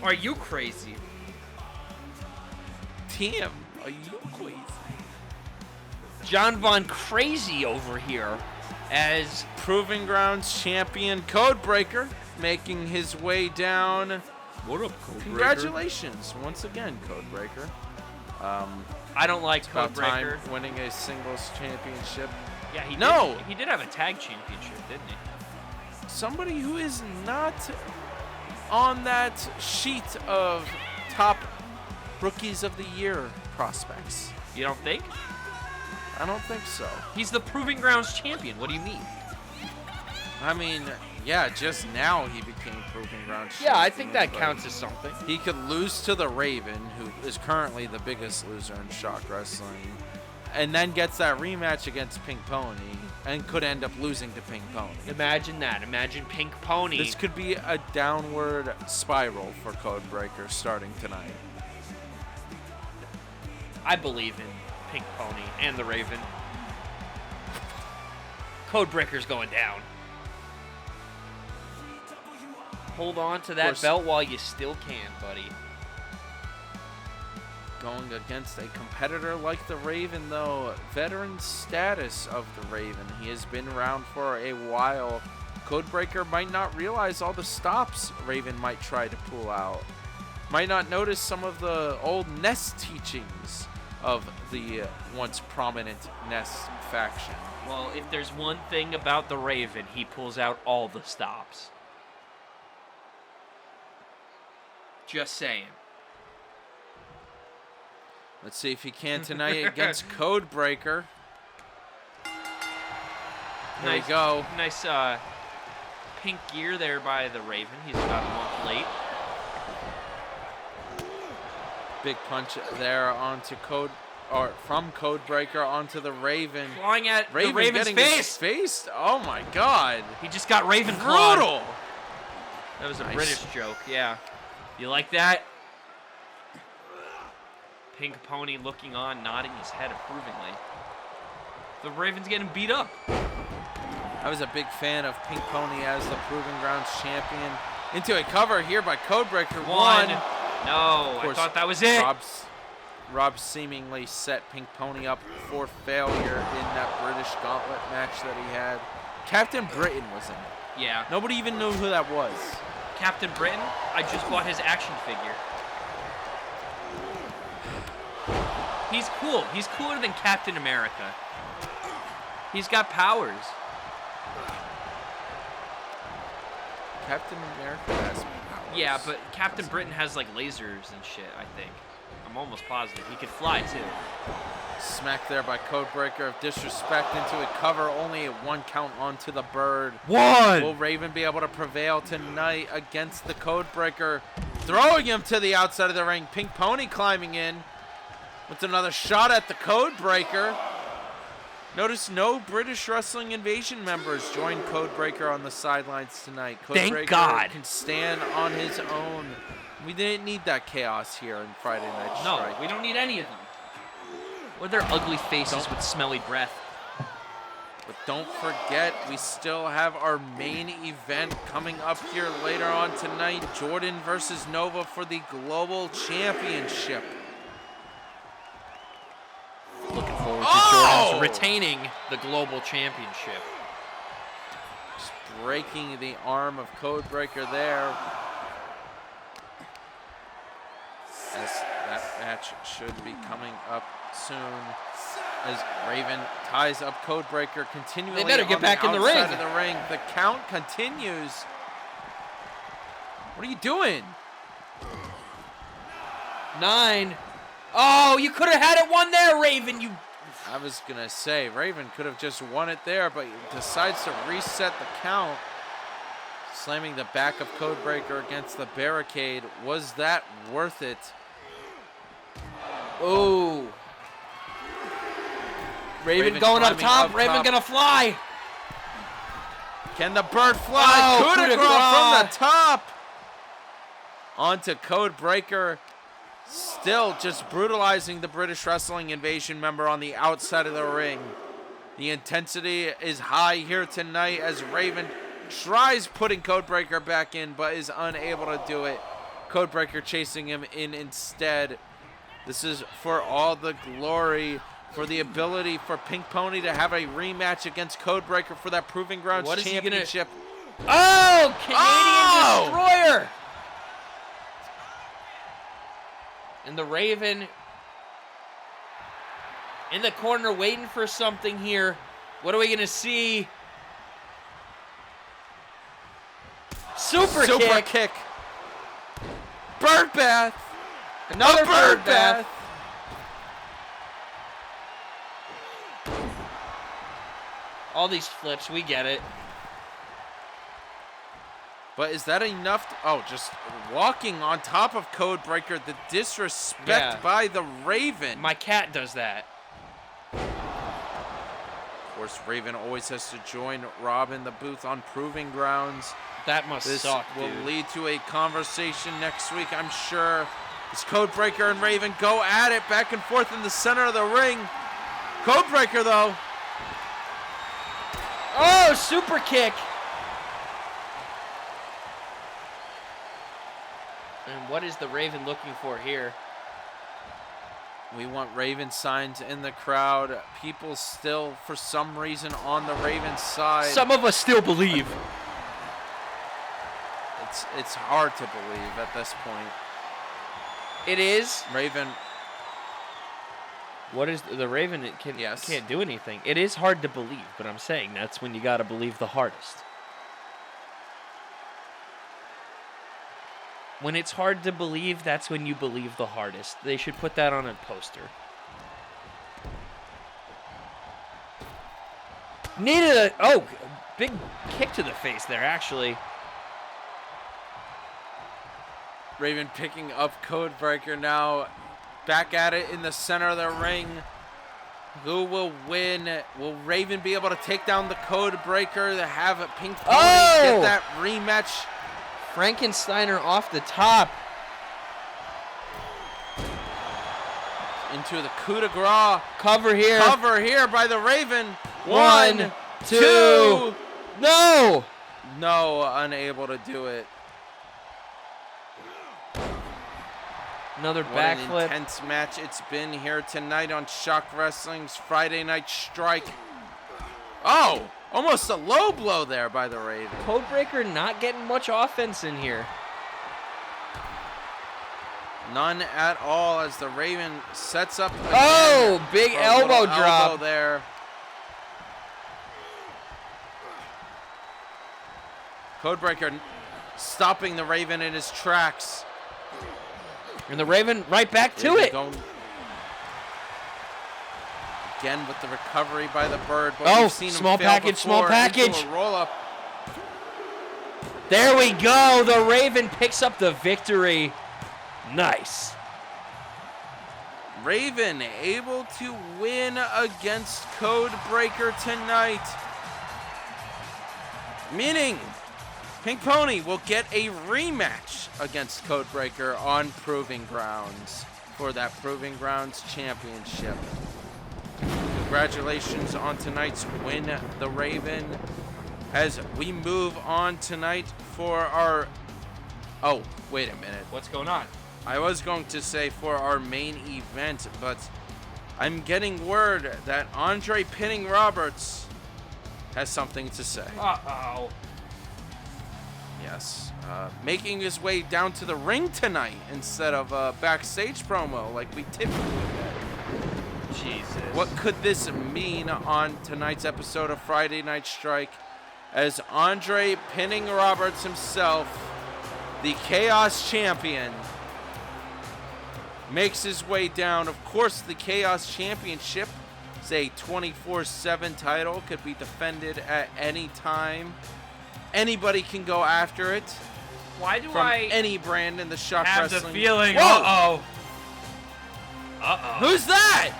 Are you crazy? Damn, are you crazy? John Von Crazy over here as Proving Grounds champion Codebreaker making his way down. what up, Codebreaker? Congratulations once again, Codebreaker. I don't like About time Codebreaker. winning a singles championship. Yeah, he did have a tag championship, didn't he? Somebody who is not on that sheet of top rookies of the year prospects. You don't think? I don't think so. He's the Proving Grounds champion. What do you mean? I mean, yeah, just now he became Proving Grounds Yeah, I champion, think that but counts as something. He could lose to the Raven, who is currently the biggest loser in Shock Wrestling, and then gets that rematch against Pink Pony, and could end up losing to Pink Pony. Imagine that. Imagine Pink Pony. This could be a downward spiral for Codebreaker starting tonight. I believe in Pink Pony and the Raven. Codebreaker's going down. Hold on to that belt while you still can, buddy. Going against a competitor like the Raven, though, veteran status of the Raven. He has been around for a while. Codebreaker might not realize all the stops Raven might try to pull out. Might not notice some of the old Nest teachings of the once prominent Nest faction. Well, if there's one thing about the Raven, he pulls out all the stops. Just saying. Let's see if he can tonight against Codebreaker. There we go. Nice pink gear there by the Raven. He's about a month late. Big punch there onto from Codebreaker onto the Raven. Clawing at the Raven's getting face. his face. Oh my God! He just got Raven clawed. Brutal. That was a Nice. British joke. Yeah. You like that? Pink Pony looking on, nodding his head approvingly. The Raven's getting beat up. I was a big fan of Pink Pony as the Proving Grounds champion. Into a cover here by Codebreaker. One. No, I thought that was it. Rob seemingly set Pink Pony up for failure in that British Gauntlet match that he had. Captain Britain was in it. Yeah. Nobody even knew who that was. Captain Britain, I just bought his action figure. He's cool. He's cooler than Captain America. He's got powers. Captain America has powers. Yeah, but Captain Britain has like lasers and shit, I think. I'm almost positive. He could fly too. Smack there by Codebreaker of disrespect into a cover. Only a 1 count onto the bird. Will Raven be able to prevail tonight against the Codebreaker? Throwing him to the outside of the ring. Pink Pony climbing in with another shot at the Codebreaker. Notice no British Wrestling Invasion members join Codebreaker on the sidelines tonight. Thank Codebreaker God. can stand on his own. We didn't need that chaos here in Friday Night Strike. No, we don't need any of them. Or their ugly faces with smelly breath. But don't forget, we still have our main event coming up here later on tonight. Jordan versus Nova for the Global Championship. Looking forward to Jordan's retaining the Global Championship. Just breaking the arm of Codebreaker there. As that match should be coming up soon. As Raven ties up Codebreaker continually. They better get back in the outside ring. of the ring. The count continues. What are you doing? 9. Oh, you could have had it won there, Raven. You. I was going to say, Raven could have just won it there, but he decides to reset the count. Slamming the back of Codebreaker against the barricade. Was that worth it? Oh. Raven going up top. Raven gonna fly. Can the bird fly? Oh, Coup de coup de grace from the grace. top. Onto Codebreaker. Still just brutalizing the British Wrestling Invasion member on the outside of the ring. The intensity is high here tonight as Raven tries putting Codebreaker back in, but is unable to do it. Codebreaker chasing him in instead. This is for all the glory, for the ability for Pink Pony to have a rematch against Codebreaker for that Proving Grounds What is he gonna- championship. Oh, Canadian Destroyer! And the Raven in the corner waiting for something here. What are we going to see? Super kick. Bird bath. Another A bird bath. All these flips, we get it. But is that enough? Just walking on top of Codebreaker. The disrespect Yeah. by the Raven. My cat does that. Of course, Raven always has to join Rob in the booth on Proving Grounds. That must This suck, will dude. lead to a conversation next week, I'm sure. As Codebreaker and Raven go at it back and forth in the center of the ring. Codebreaker, though. Oh, super kick. And what is the Raven looking for here? We want Raven signs in the crowd. People still, for some reason, on the Raven side. Some of us still believe. It's hard to believe at this point. It is. Raven, What is the Raven? It can't do anything. It is hard to believe, but I'm saying that's when you got to believe the hardest. When it's hard to believe, that's when you believe the hardest. They should put that on a poster. Big kick to the face there, actually. Raven picking up Codebreaker now. Back at it in the center of the ring. Who will win? Will Raven be able to take down the Codebreaker to have a Pink Pony get that rematch? Frankensteiner off the top. Into the coup de grace. Cover here. Cover here by the Raven. One, two. No! No, unable to do it. Another What an backflip. intense match it's been here tonight on Shock Wrestling's Friday Night Strike. Oh, almost a low blow there by the Raven. Codebreaker not getting much offense in here. None at all as the Raven sets up again. Oh, big for a little elbow drop. elbow there. Codebreaker stopping the Raven in his tracks. And the Raven right back to Raven it. going again with the recovery by the Bird. But Oh, we've seen him small fail package, small before into package. a roll-up. There we go. The Raven picks up the victory. Nice. Raven able to win against Codebreaker tonight. Meaning Pink Pony will get a rematch against Codebreaker on Proving Grounds for that Proving Grounds championship. Congratulations on tonight's win, the Raven. As we move on tonight for our... Oh, wait a minute. What's going on? I was going to say for our main event, but I'm getting word that Andre Pinning Roberts has something to say. Uh-oh. Yes. Making his way down to the ring tonight instead of a backstage promo like we typically get. Jesus. What could this mean on tonight's episode of Friday Night Strike as Andre Pinning Roberts himself, the Chaos Champion, makes his way down? Of course, the Chaos Championship is a 24/7 title, could be defended at any time. Anybody can go after it Why do from I any brand in the Shock have the Wrestling. feeling? Whoa! Uh-oh. Uh-oh. Who's that?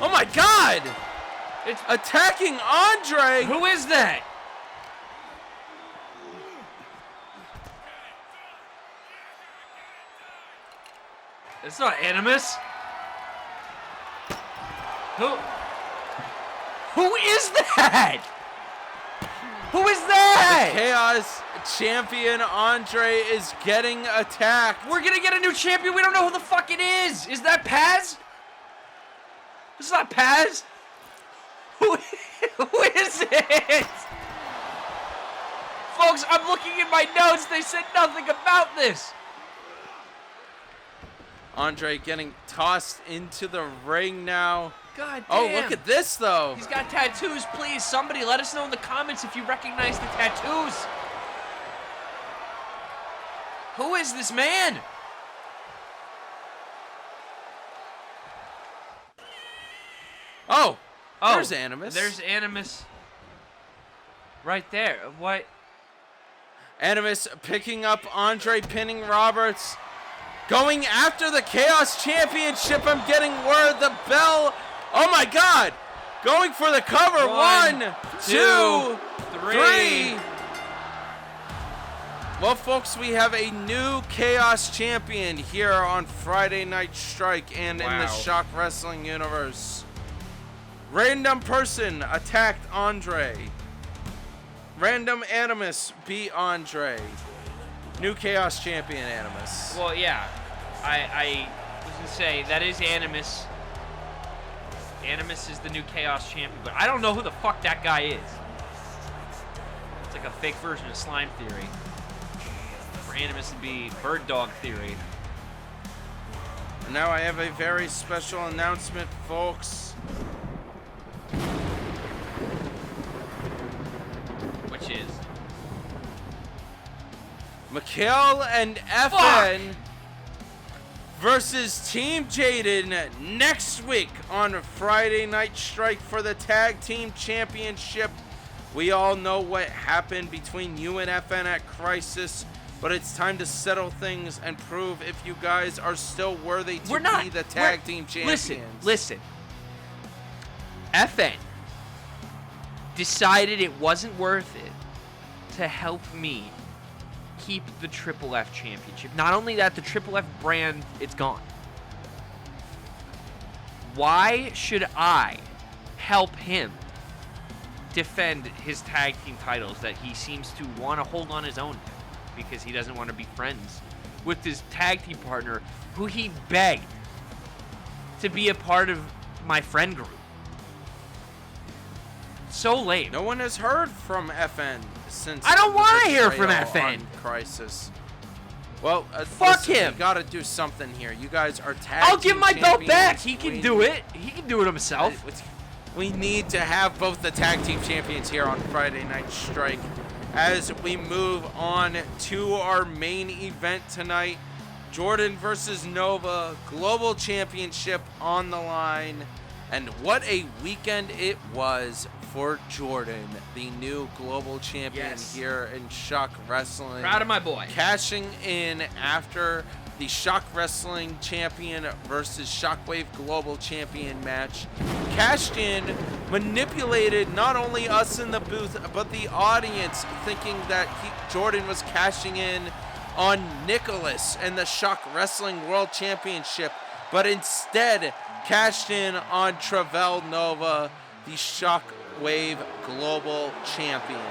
Oh my God! It's attacking Andre. who is that? It's not Animus. Who is that? Who is that? Chaos champion Andre is getting attacked. We're gonna get a new champion. We don't know who the fuck it is. Is that Paz? It's not Paz. Who is it? Folks, I'm looking in my notes. They said nothing about this. Andre getting tossed into the ring now. God damn. Oh, look at this, though. He's got tattoos. Please, somebody let us know in the comments if you recognize the tattoos. Who is this man? Oh, there's Animus. There's Animus. Right there. What? Animus picking up Andre, pinning Roberts. Going after the Chaos Championship. I'm getting word. The bell. Oh, my God. Going for the cover. One, two, three. Well, folks, we have a new Chaos Champion here on Friday Night Strike and in the Shock Wrestling universe. Random person attacked Andre. Random Animus beat Andre. New Chaos Champion Animus. Well, yeah. I was going to say, that is Animus. Animus is the new Chaos Champion, but I don't know who the fuck that guy is. It's like a fake version of Slime Theory. For Animus to be Bird Dog Theory. And now I have a very special announcement, folks. Which is? Mikhail and FN versus Team Jaden next week on Friday Night Strike for the Tag Team Championship. We all know what happened between you and FN at Crisis, but it's time to settle things and prove if you guys are still worthy to be the Tag Team Champions. Listen. FN decided it wasn't worth it to help me keep the Triple F Championship. Not only that, the Triple F brand, it's gone. Why should I help him defend his tag team titles that he seems to want to hold on his own to because he doesn't want to be friends with his tag team partner who he begged to be a part of my friend group? So lame. No one has heard from FN since. I don't want to hear from betrayal FN. on Crisis. Well, fuck listen, him. We gotta do something here. You guys are tag I'll team give my belt back. champions. He can do it. He can do it himself. We need to have both the tag team champions here on Friday Night Strike. As we move on to our main event tonight, Jordan versus Nova, Global Championship on the line. And what a weekend it was for Jordan, the new global champion here in Shock Wrestling. Proud of my boy. Cashing in after the Shock Wrestling champion versus Shockwave Global champion match. Cashed in, manipulated not only us in the booth, but the audience, thinking that Jordan was cashing in on Nicholas and the Shock Wrestling World Championship, but instead cashed in on Travell Nova, the Shockwave Global Champion.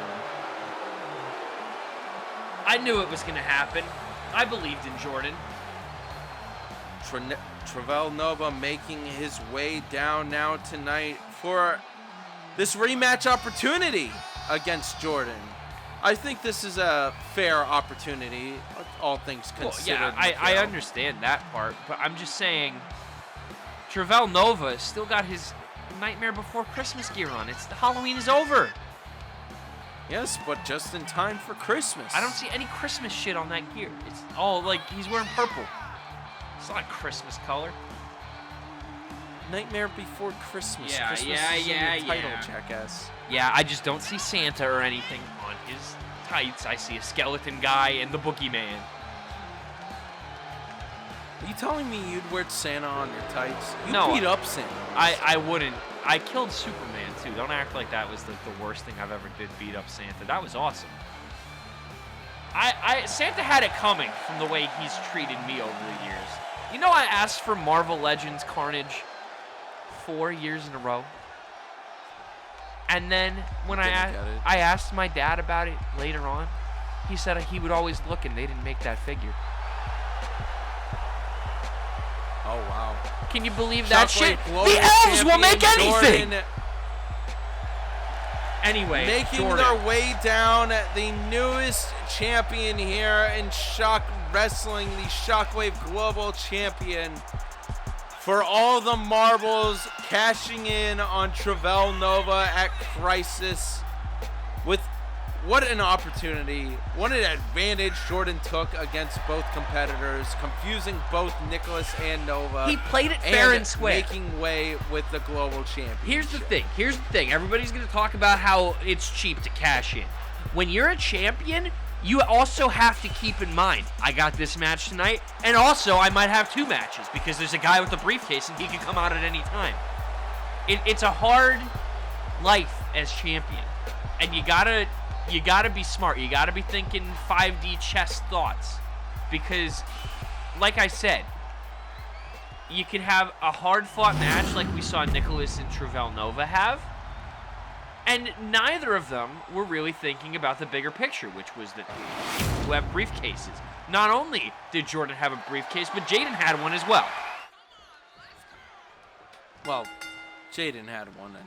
I knew it was going to happen. I believed in Jordan. Travell Nova making his way down now tonight for this rematch opportunity against Jordan. I think this is a fair opportunity, all things considered. Well, yeah, I understand that part, but I'm just saying Travell Nova still got his Nightmare Before Christmas gear on. Halloween is over. Yes, but just in time for Christmas. I don't see any Christmas shit on that gear. It's all like he's wearing purple. It's not a Christmas color. Nightmare Before Christmas. Yeah, Christmas is in your title, jackass. Yeah, I just don't see Santa or anything on his tights. I see a skeleton guy and the boogeyman. Are you telling me you'd wear Santa on your tights? You No, beat up Santa. I wouldn't. I killed Superman too. Don't act like that was the worst thing I've ever did. Beat up Santa. That was awesome. Santa had it coming from the way he's treated me over the years. You know, I asked for Marvel Legends Carnage 4 years in a row. And then when I asked my dad about it later on, he said he would always look and they didn't make that figure. Oh, wow. Can you believe that shit? Global The elves will make anything! Jordan Anyway, making Jordan. their way down, the newest champion here in Shock Wrestling, the Shockwave Global Champion. For all the marbles, cashing in on Travell Nova at Crisis. With what an opportunity, what an advantage Jordan took against both competitors, confusing both Nicholas and Nova. He played it fair and square. Making way with the Global Championship. Here's the thing. Everybody's going to talk about how it's cheap to cash in. When you're a champion, you also have to keep in mind, I got this match tonight, and also I might have 2 matches because there's a guy with a briefcase and he can come out at any time. It's a hard life as champion, and you gotta be smart. You gotta be thinking 5D chess thoughts, because, like I said, you can have a hard-fought match like we saw Nicholas and Travell Nova have, and neither of them were really thinking about the bigger picture, which was that who have briefcases. Not only did Jordan have a briefcase, but Jaden had one as well. Well, Jaden had one at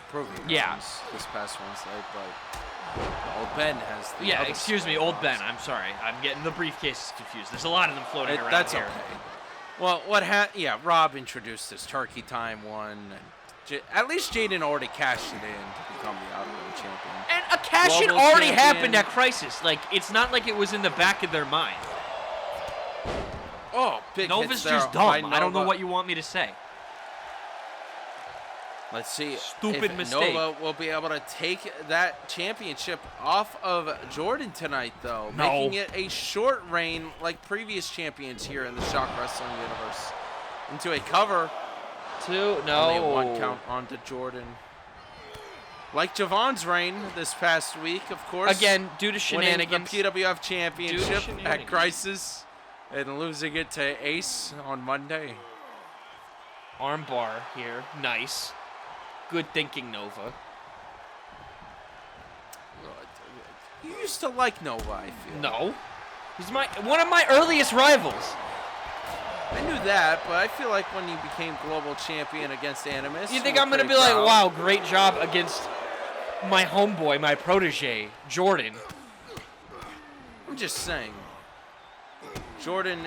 Pro Games this past Wednesday, but old Ben has the other excuse me, old Ben. I'm sorry. I'm getting the briefcases confused. There's a lot of them floating around that's here. Okay. Well, Rob introduced this Turkey Time one. And at least Jaden already cashed it in to become the Outerworld champion. And a cash-in already happened at Crisis. Like, it's not like it was in the back of their mind. Oh, big Nova's hits there just by dumb. Nova. I don't know what you want me to say. Let's see Stupid if mistake. Nova will be able to take that championship off of Jordan tonight, though. No. Making it a short reign like previous champions here in the Shock Wrestling universe. Into a cover. 2, no. Only a 1 count onto Jordan. Like Javon's reign this past week, of course. Again, due to shenanigans. Winning the PWF championship shenanigans. at Crisis and losing it to Ace on Monday. Armbar here. Nice. Good thinking, Nova. You used to like Nova, I feel. No. He's one of my earliest rivals. I knew that, but I feel like when you became global champion against Animus, You think I'm going to be like, wow, great job against my homeboy, my protege, Jordan. I'm just saying. Jordan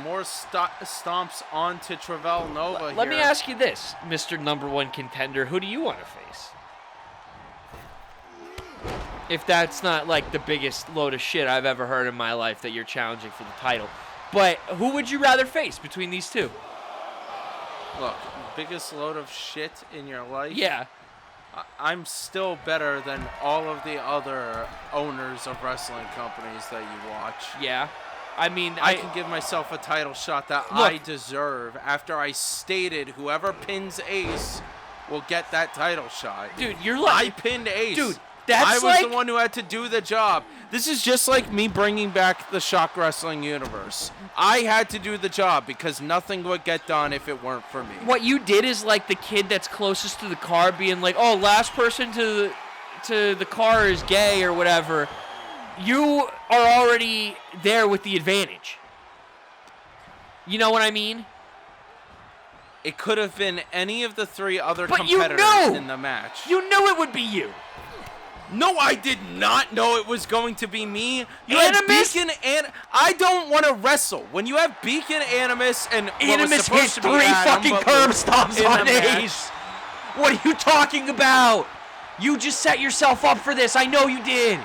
more stomps onto Travell Nova here. Let me ask you this, Mr. Number 1 contender. Who do you want to face? If that's not like the biggest load of shit I've ever heard in my life that you're challenging for the title. But who would you rather face between these two? Look, biggest load of shit in your life? Yeah. I'm still better than all of the other owners of wrestling companies that you watch. Yeah. I mean, I can give myself a title shot that I deserve after I stated whoever pins Ace will get that title shot. Dude, you're like... I pinned Ace. Dude, that's I was the one who had to do the job. This is just like me bringing back the Shock Wrestling universe. I had to do the job because nothing would get done if it weren't for me. What you did is like the kid that's closest to the car being like, oh, last person to the car is gay or whatever. You are already there with the advantage. You know what I mean? It could have been any of the 3 other competitors in the match. You knew it would be you. No, I did not know it was going to be me. You Animus? had Beacon and I don't want to wrestle. When you have Beacon, Animus, and Animus hit 3 fucking curb stomps on Ace. What are you talking about? You just set yourself up for this. I know you did.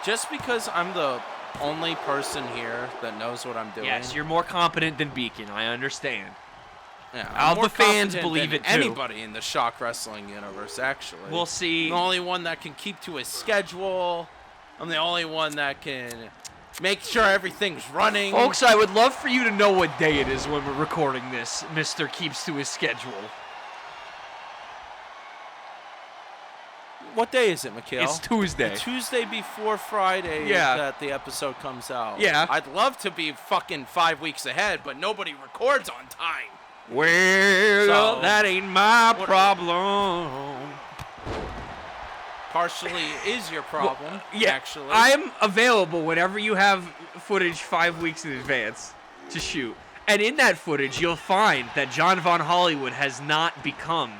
Just because I'm the only person here that knows what I'm doing. Yes, you're more competent than Beacon. I understand. Yeah, All more the fans competent believe than it too. Anybody in the Shock Wrestling universe, actually. We'll see. I'm the only one that can keep to his schedule. I'm the only one that can make sure everything's running. Folks, I would love for you to know what day it is when we're recording this. Mr. Keeps to his schedule. What day is it, Mikhail? It's Tuesday. The Tuesday before Friday that the episode comes out. Yeah. I'd love to be fucking 5 weeks ahead, but nobody records on time. Well, So, that ain't my problem. Partially is your problem, actually. I'm available whenever you have footage 5 weeks in advance to shoot. And in that footage, you'll find that John Von Hollywood has not become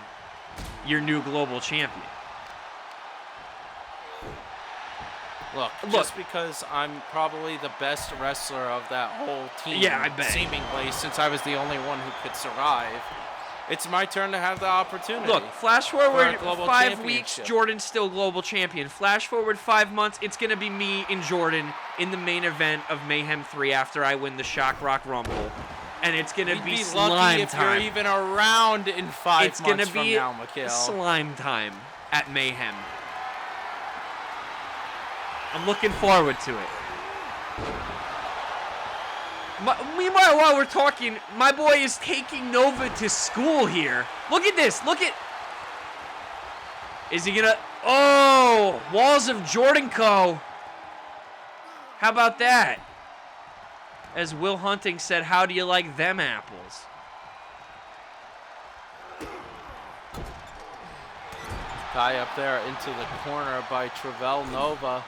your new global champion. Look, just because I'm probably the best wrestler of that whole team, I bet. Seemingly, since I was the only one who could survive, it's my turn to have the opportunity. Look, flash forward global 5 weeks, championship. Jordan's still global champion. Flash forward 5 months, it's going to be me and Jordan in the main event of Mayhem 3 after I win the Shock Rock Rumble. And it's going to You'd be be slime lucky if time. you're even around in 5 It's months going to from be now, Mikhail. slime time at Mayhem. I'm looking forward to it. Meanwhile, while we're talking, my boy is taking Nova to school here. Look at this. Look at... Is he gonna... Oh! Walls of Jordan Co. How about that? As Will Hunting said, how do you like them apples? Guy up there into the corner by Travell Nova.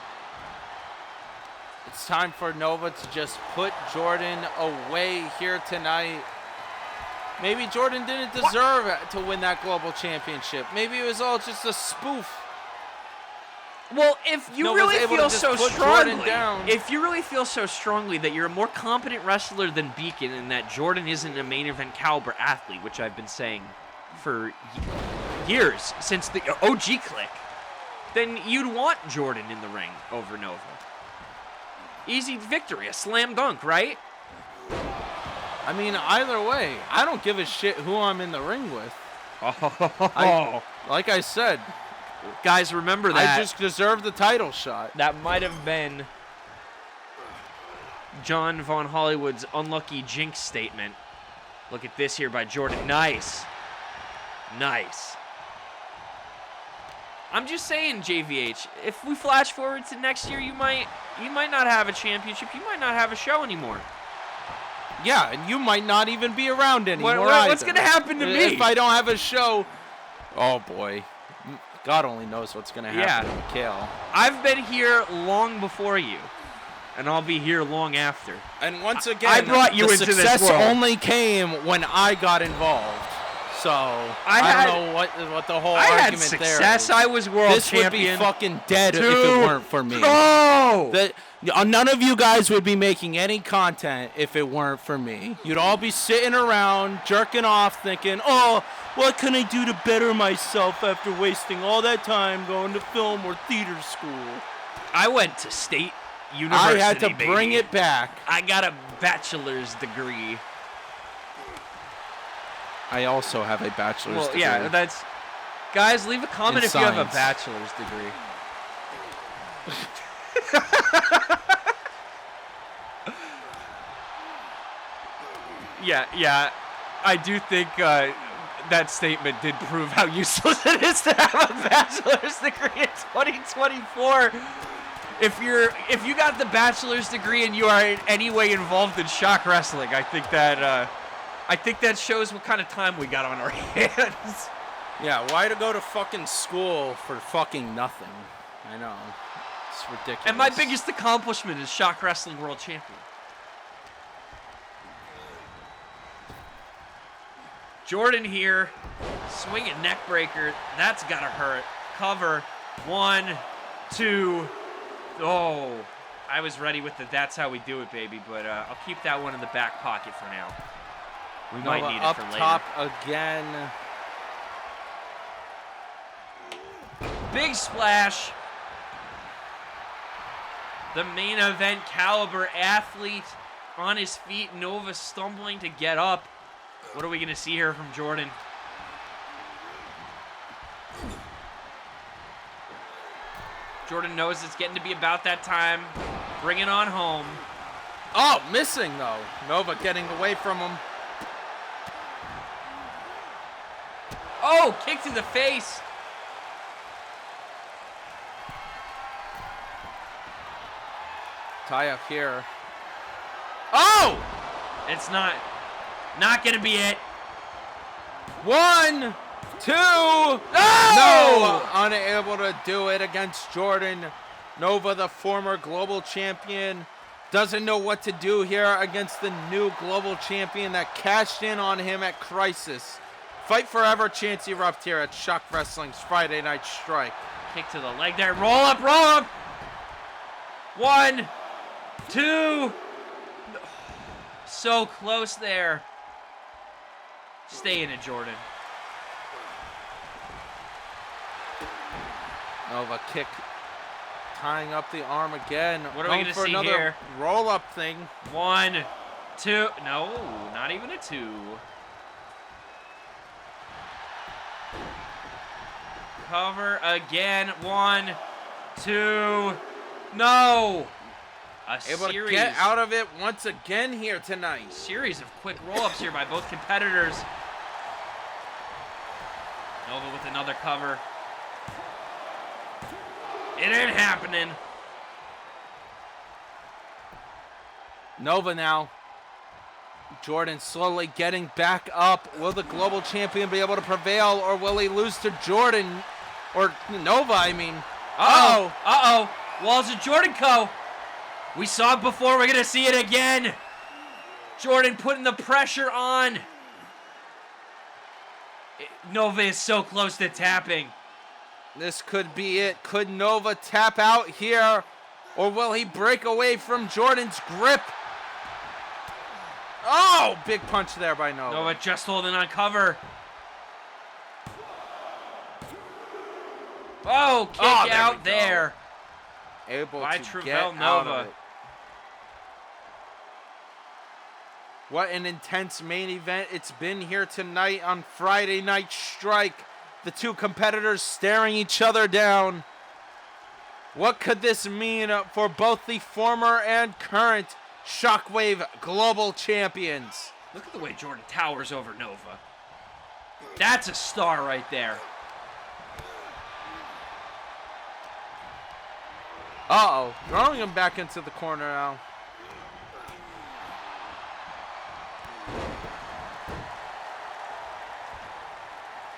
It's time for Nova to just put Jordan away here tonight. Maybe Jordan didn't deserve to win that global championship. Maybe it was all just a spoof. Well, if you Nova's really able to feel just so put Jordan strongly, down. if you really feel so strongly that you're a more competent wrestler than Beacon and that Jordan isn't a main event caliber athlete, which I've been saying for years since the OG click, then you'd want Jordan in the ring over Nova. Easy victory, a slam dunk, right? I mean, either way, I don't give a shit who I'm in the ring with. Like I said, guys, remember that. I just deserve the title shot. That might have been John Von Hollywood's unlucky jinx statement. Look at this here by Jordan. Nice. Nice. I'm just saying, JVH, if we flash forward to next year, you might not have a championship. You might not have a show anymore. Yeah, and you might not even be around anymore. What's going to happen to me? If I don't have a show, oh boy. God only knows what's going to happen to Mikhail. I've been here long before you, and I'll be here long after. And once again, I brought you the into this success world. only came when I got involved. So I don't know what the whole argument had success. there is. I was world champion. This would be fucking dead if it weren't for me. Oh! None of you guys would be making any content if it weren't for me. You'd all be sitting around, jerking off, thinking, oh, what can I do to better myself after wasting all that time going to film or theater school? I went to State University, I had to bring it back. I got a bachelor's degree. I also have a bachelor's degree. Yeah, that's... Guys, leave a comment if you have a science. bachelor's degree. Yeah, I do think that statement did prove how useless it is to have a bachelor's degree in 2024. If you got the bachelor's degree and you are in any way involved in Shock Wrestling, I think that shows what kind of time we got on our hands. Yeah, why to go to fucking school for fucking nothing? I know. It's ridiculous. And my biggest accomplishment is Shock Wrestling World Champion. Jordan here, swinging neck breaker. That's gotta hurt. Cover. 1, 2. Oh, I was ready with the "that's how we do it, baby," but I'll keep that one in the back pocket for now. We might need it for later. Up top again. Big splash. The main event caliber athlete on his feet. Nova stumbling to get up. What are we going to see here from Jordan? Jordan knows it's getting to be about that time. Bring it on home. Oh, missing though. Nova getting away from him. Oh, kick to the face. Tie up here. Oh! It's not going to be it. 1, 2. No! No! Unable to do it against Jordan. Nova, the former global champion, doesn't know what to do here against the new global champion that cashed in on him at Crisis. Fight forever chance erupt here at Shock Wrestling's Friday Night Strike. Kick to the leg there. Roll up, roll up. 1, 2. So close there. Stay in it, Jordan. Nova kick, tying up the arm again. What are we going to see here? Roll-up thing. 1, 2. No, not even a 2. Cover again. 1, 2. No. Able to get out of it once again here tonight. Series of quick roll-ups here by both competitors. Nova with another cover. It ain't happening. Nova now. Jordan slowly getting back up. Will the global champion be able to prevail, or will he lose to Jordan? Or Nova, I mean. Uh-oh. Uh-oh. Walls of Jordan Co. We saw it before. We're going to see it again. Jordan putting the pressure on. Nova is so close to tapping. This could be it. Could Nova tap out here, or will he break away from Jordan's grip? Oh, big punch there by Nova. Nova just holding on cover. Oh, kick out there. Able by to Travell get out Nova. of it. What an intense main event it's been here tonight on Friday Night Strike. The two competitors staring each other down. What could this mean for both the former and current Shockwave Global Champions? Look at the way Jordan towers over Nova. That's a star right there. Uh-oh, throwing him back into the corner now.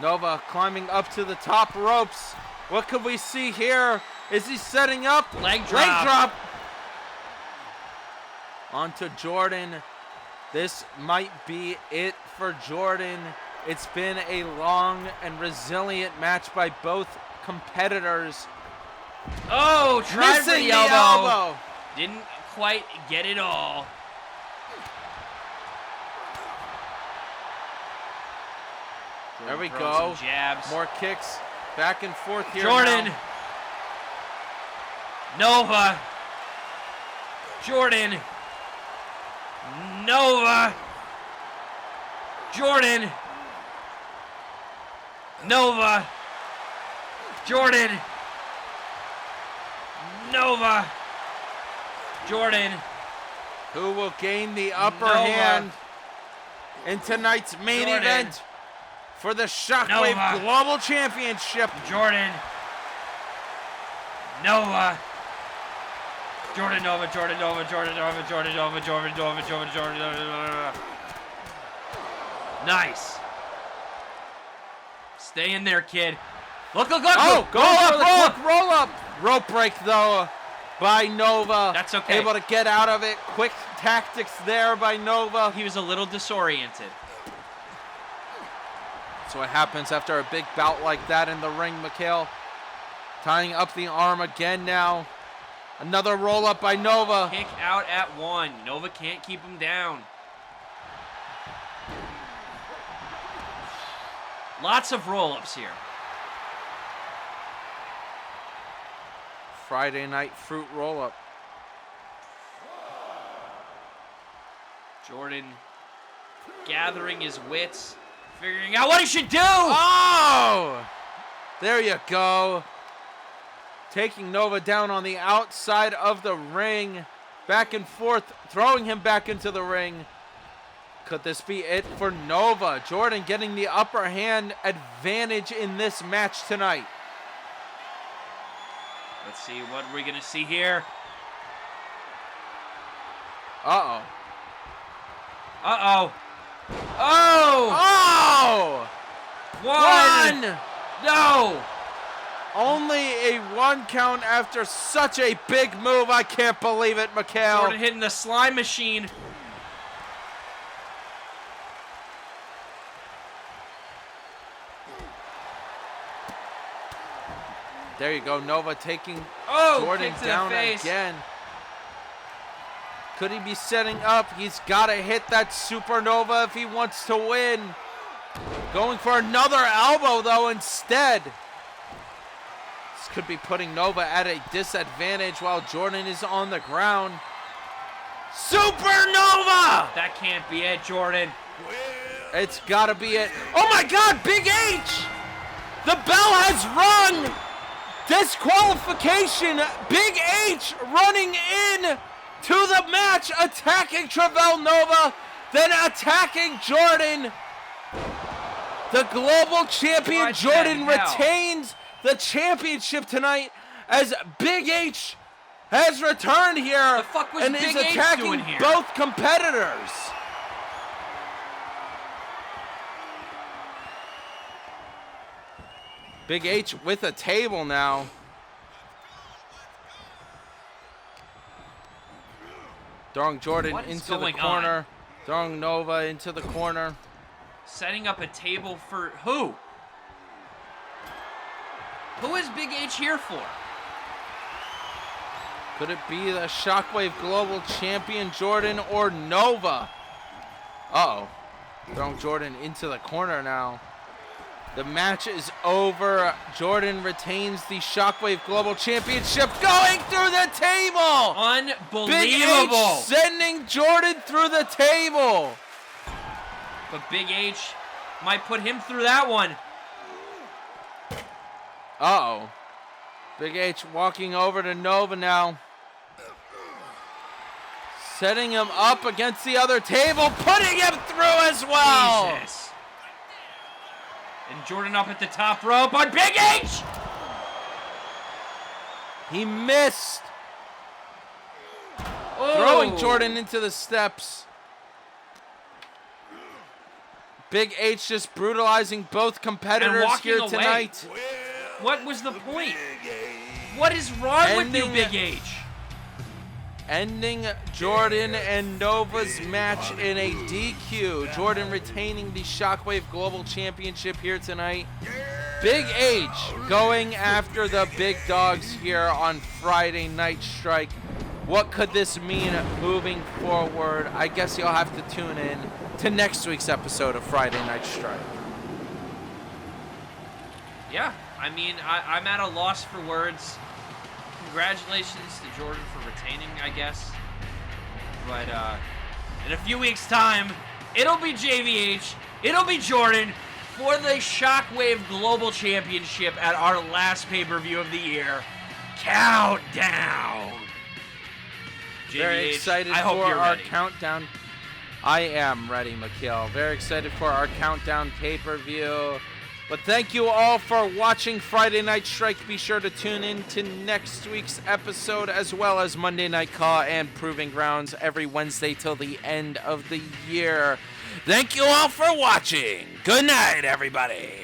Nova climbing up to the top ropes. What could we see here? Is he setting up? Leg drop. Leg drop. Onto Jordan. This might be it for Jordan. It's been a long and resilient match by both competitors. Oh, tried for Missing the elbow. Didn't quite get it all. There we Throws go. some jabs. More kicks. Back and forth here. Jordan. Now. Nova. Jordan. Nova. Jordan. Nova. Jordan. Nova. Jordan. Who will gain the upper Nova. hand in tonight's main Jordan. event for the Shockwave Nova. Global Championship? Jordan. Nova. Jordan Nova, Jordan Nova, Jordan Nova, Jordan Nova, Jordan Nova, Jordan Nova. Nice. Stay in there, kid. Look, look, look. Oh, roll up. roll up. Rope break though by Nova. That's okay. Able to get out of it. Quick tactics there by Nova. He was a little disoriented. That's what happens after a big bout like that in the ring, Mikhail. Tying up the arm again now. Another roll up by Nova. Kick out at 1. Nova can't keep him down. Lots of roll-ups here. Friday night fruit roll up. Jordan gathering his wits, figuring out what he should do. Oh! There you go. Taking Nova down on the outside of the ring. Back and forth, throwing him back into the ring. Could this be it for Nova? Jordan getting the upper hand advantage in this match tonight. Let's see what we're going to see here. Uh-oh. Uh-oh. Oh! Oh! One! No! Only a 1 count after such a big move. I can't believe it, Mikhail. Jordan hitting the slime machine. There you go, Nova taking Jordan kick to down the face. again. Could he be setting up? He's got to hit that supernova if he wants to win. Going for another elbow, though, instead. This could be putting Nova at a disadvantage while Jordan is on the ground. Supernova! That can't be it, Jordan. It's got to be it. Oh, my God, Big H! The bell has rung! Disqualification! Big H running in to the match, attacking Travell Nova, then attacking Jordan. The global champion What Jordan the hell? retains the championship tonight as Big H has returned here The fuck was and Big is H attacking doing here? both competitors. Big H with a table now. Throwing Jordan What is into the going corner. on? Throwing Nova into the corner. Setting up a table for who? Who is Big H here for? Could it be the Shockwave Global Champion Jordan or Nova? Uh-oh. Throwing Jordan into the corner now. The match is over. Jordan retains the Shockwave Global Championship going through the table. Unbelievable. Big H sending Jordan through the table. But Big H might put him through that one. Uh-oh. Big H walking over to Nova now. Setting him up against the other table, putting him through as well. Jesus. And Jordan up at the top rope on Big H. He missed. Oh. Throwing Jordan into the steps. Big H just brutalizing both competitors walking here away. tonight. What was the point? What is wrong with you, Big H? Ending Jordan and Nova's match in a DQ. Jordan retaining the Shockwave Global Championship here tonight. Big H going after the big dogs here on Friday Night Strike. What could this mean moving forward? I guess you'll have to tune in to next week's episode of Friday Night Strike. Yeah, I mean, I'm at a loss for words. Congratulations to Jordan for retaining, I guess. But in a few weeks' time, it'll be JVH, it'll be Jordan for the Shockwave Global Championship at our last pay-per-view of the year. Countdown! Very JVH, excited I hope for you're our ready. countdown. I am ready, Mikhail. Very excited for our countdown pay-per-view. But thank you all for watching Friday Night Strike. Be sure to tune in to next week's episode as well as Monday Night Call and Proving Grounds every Wednesday till the end of the year. Thank you all for watching. Good night, everybody.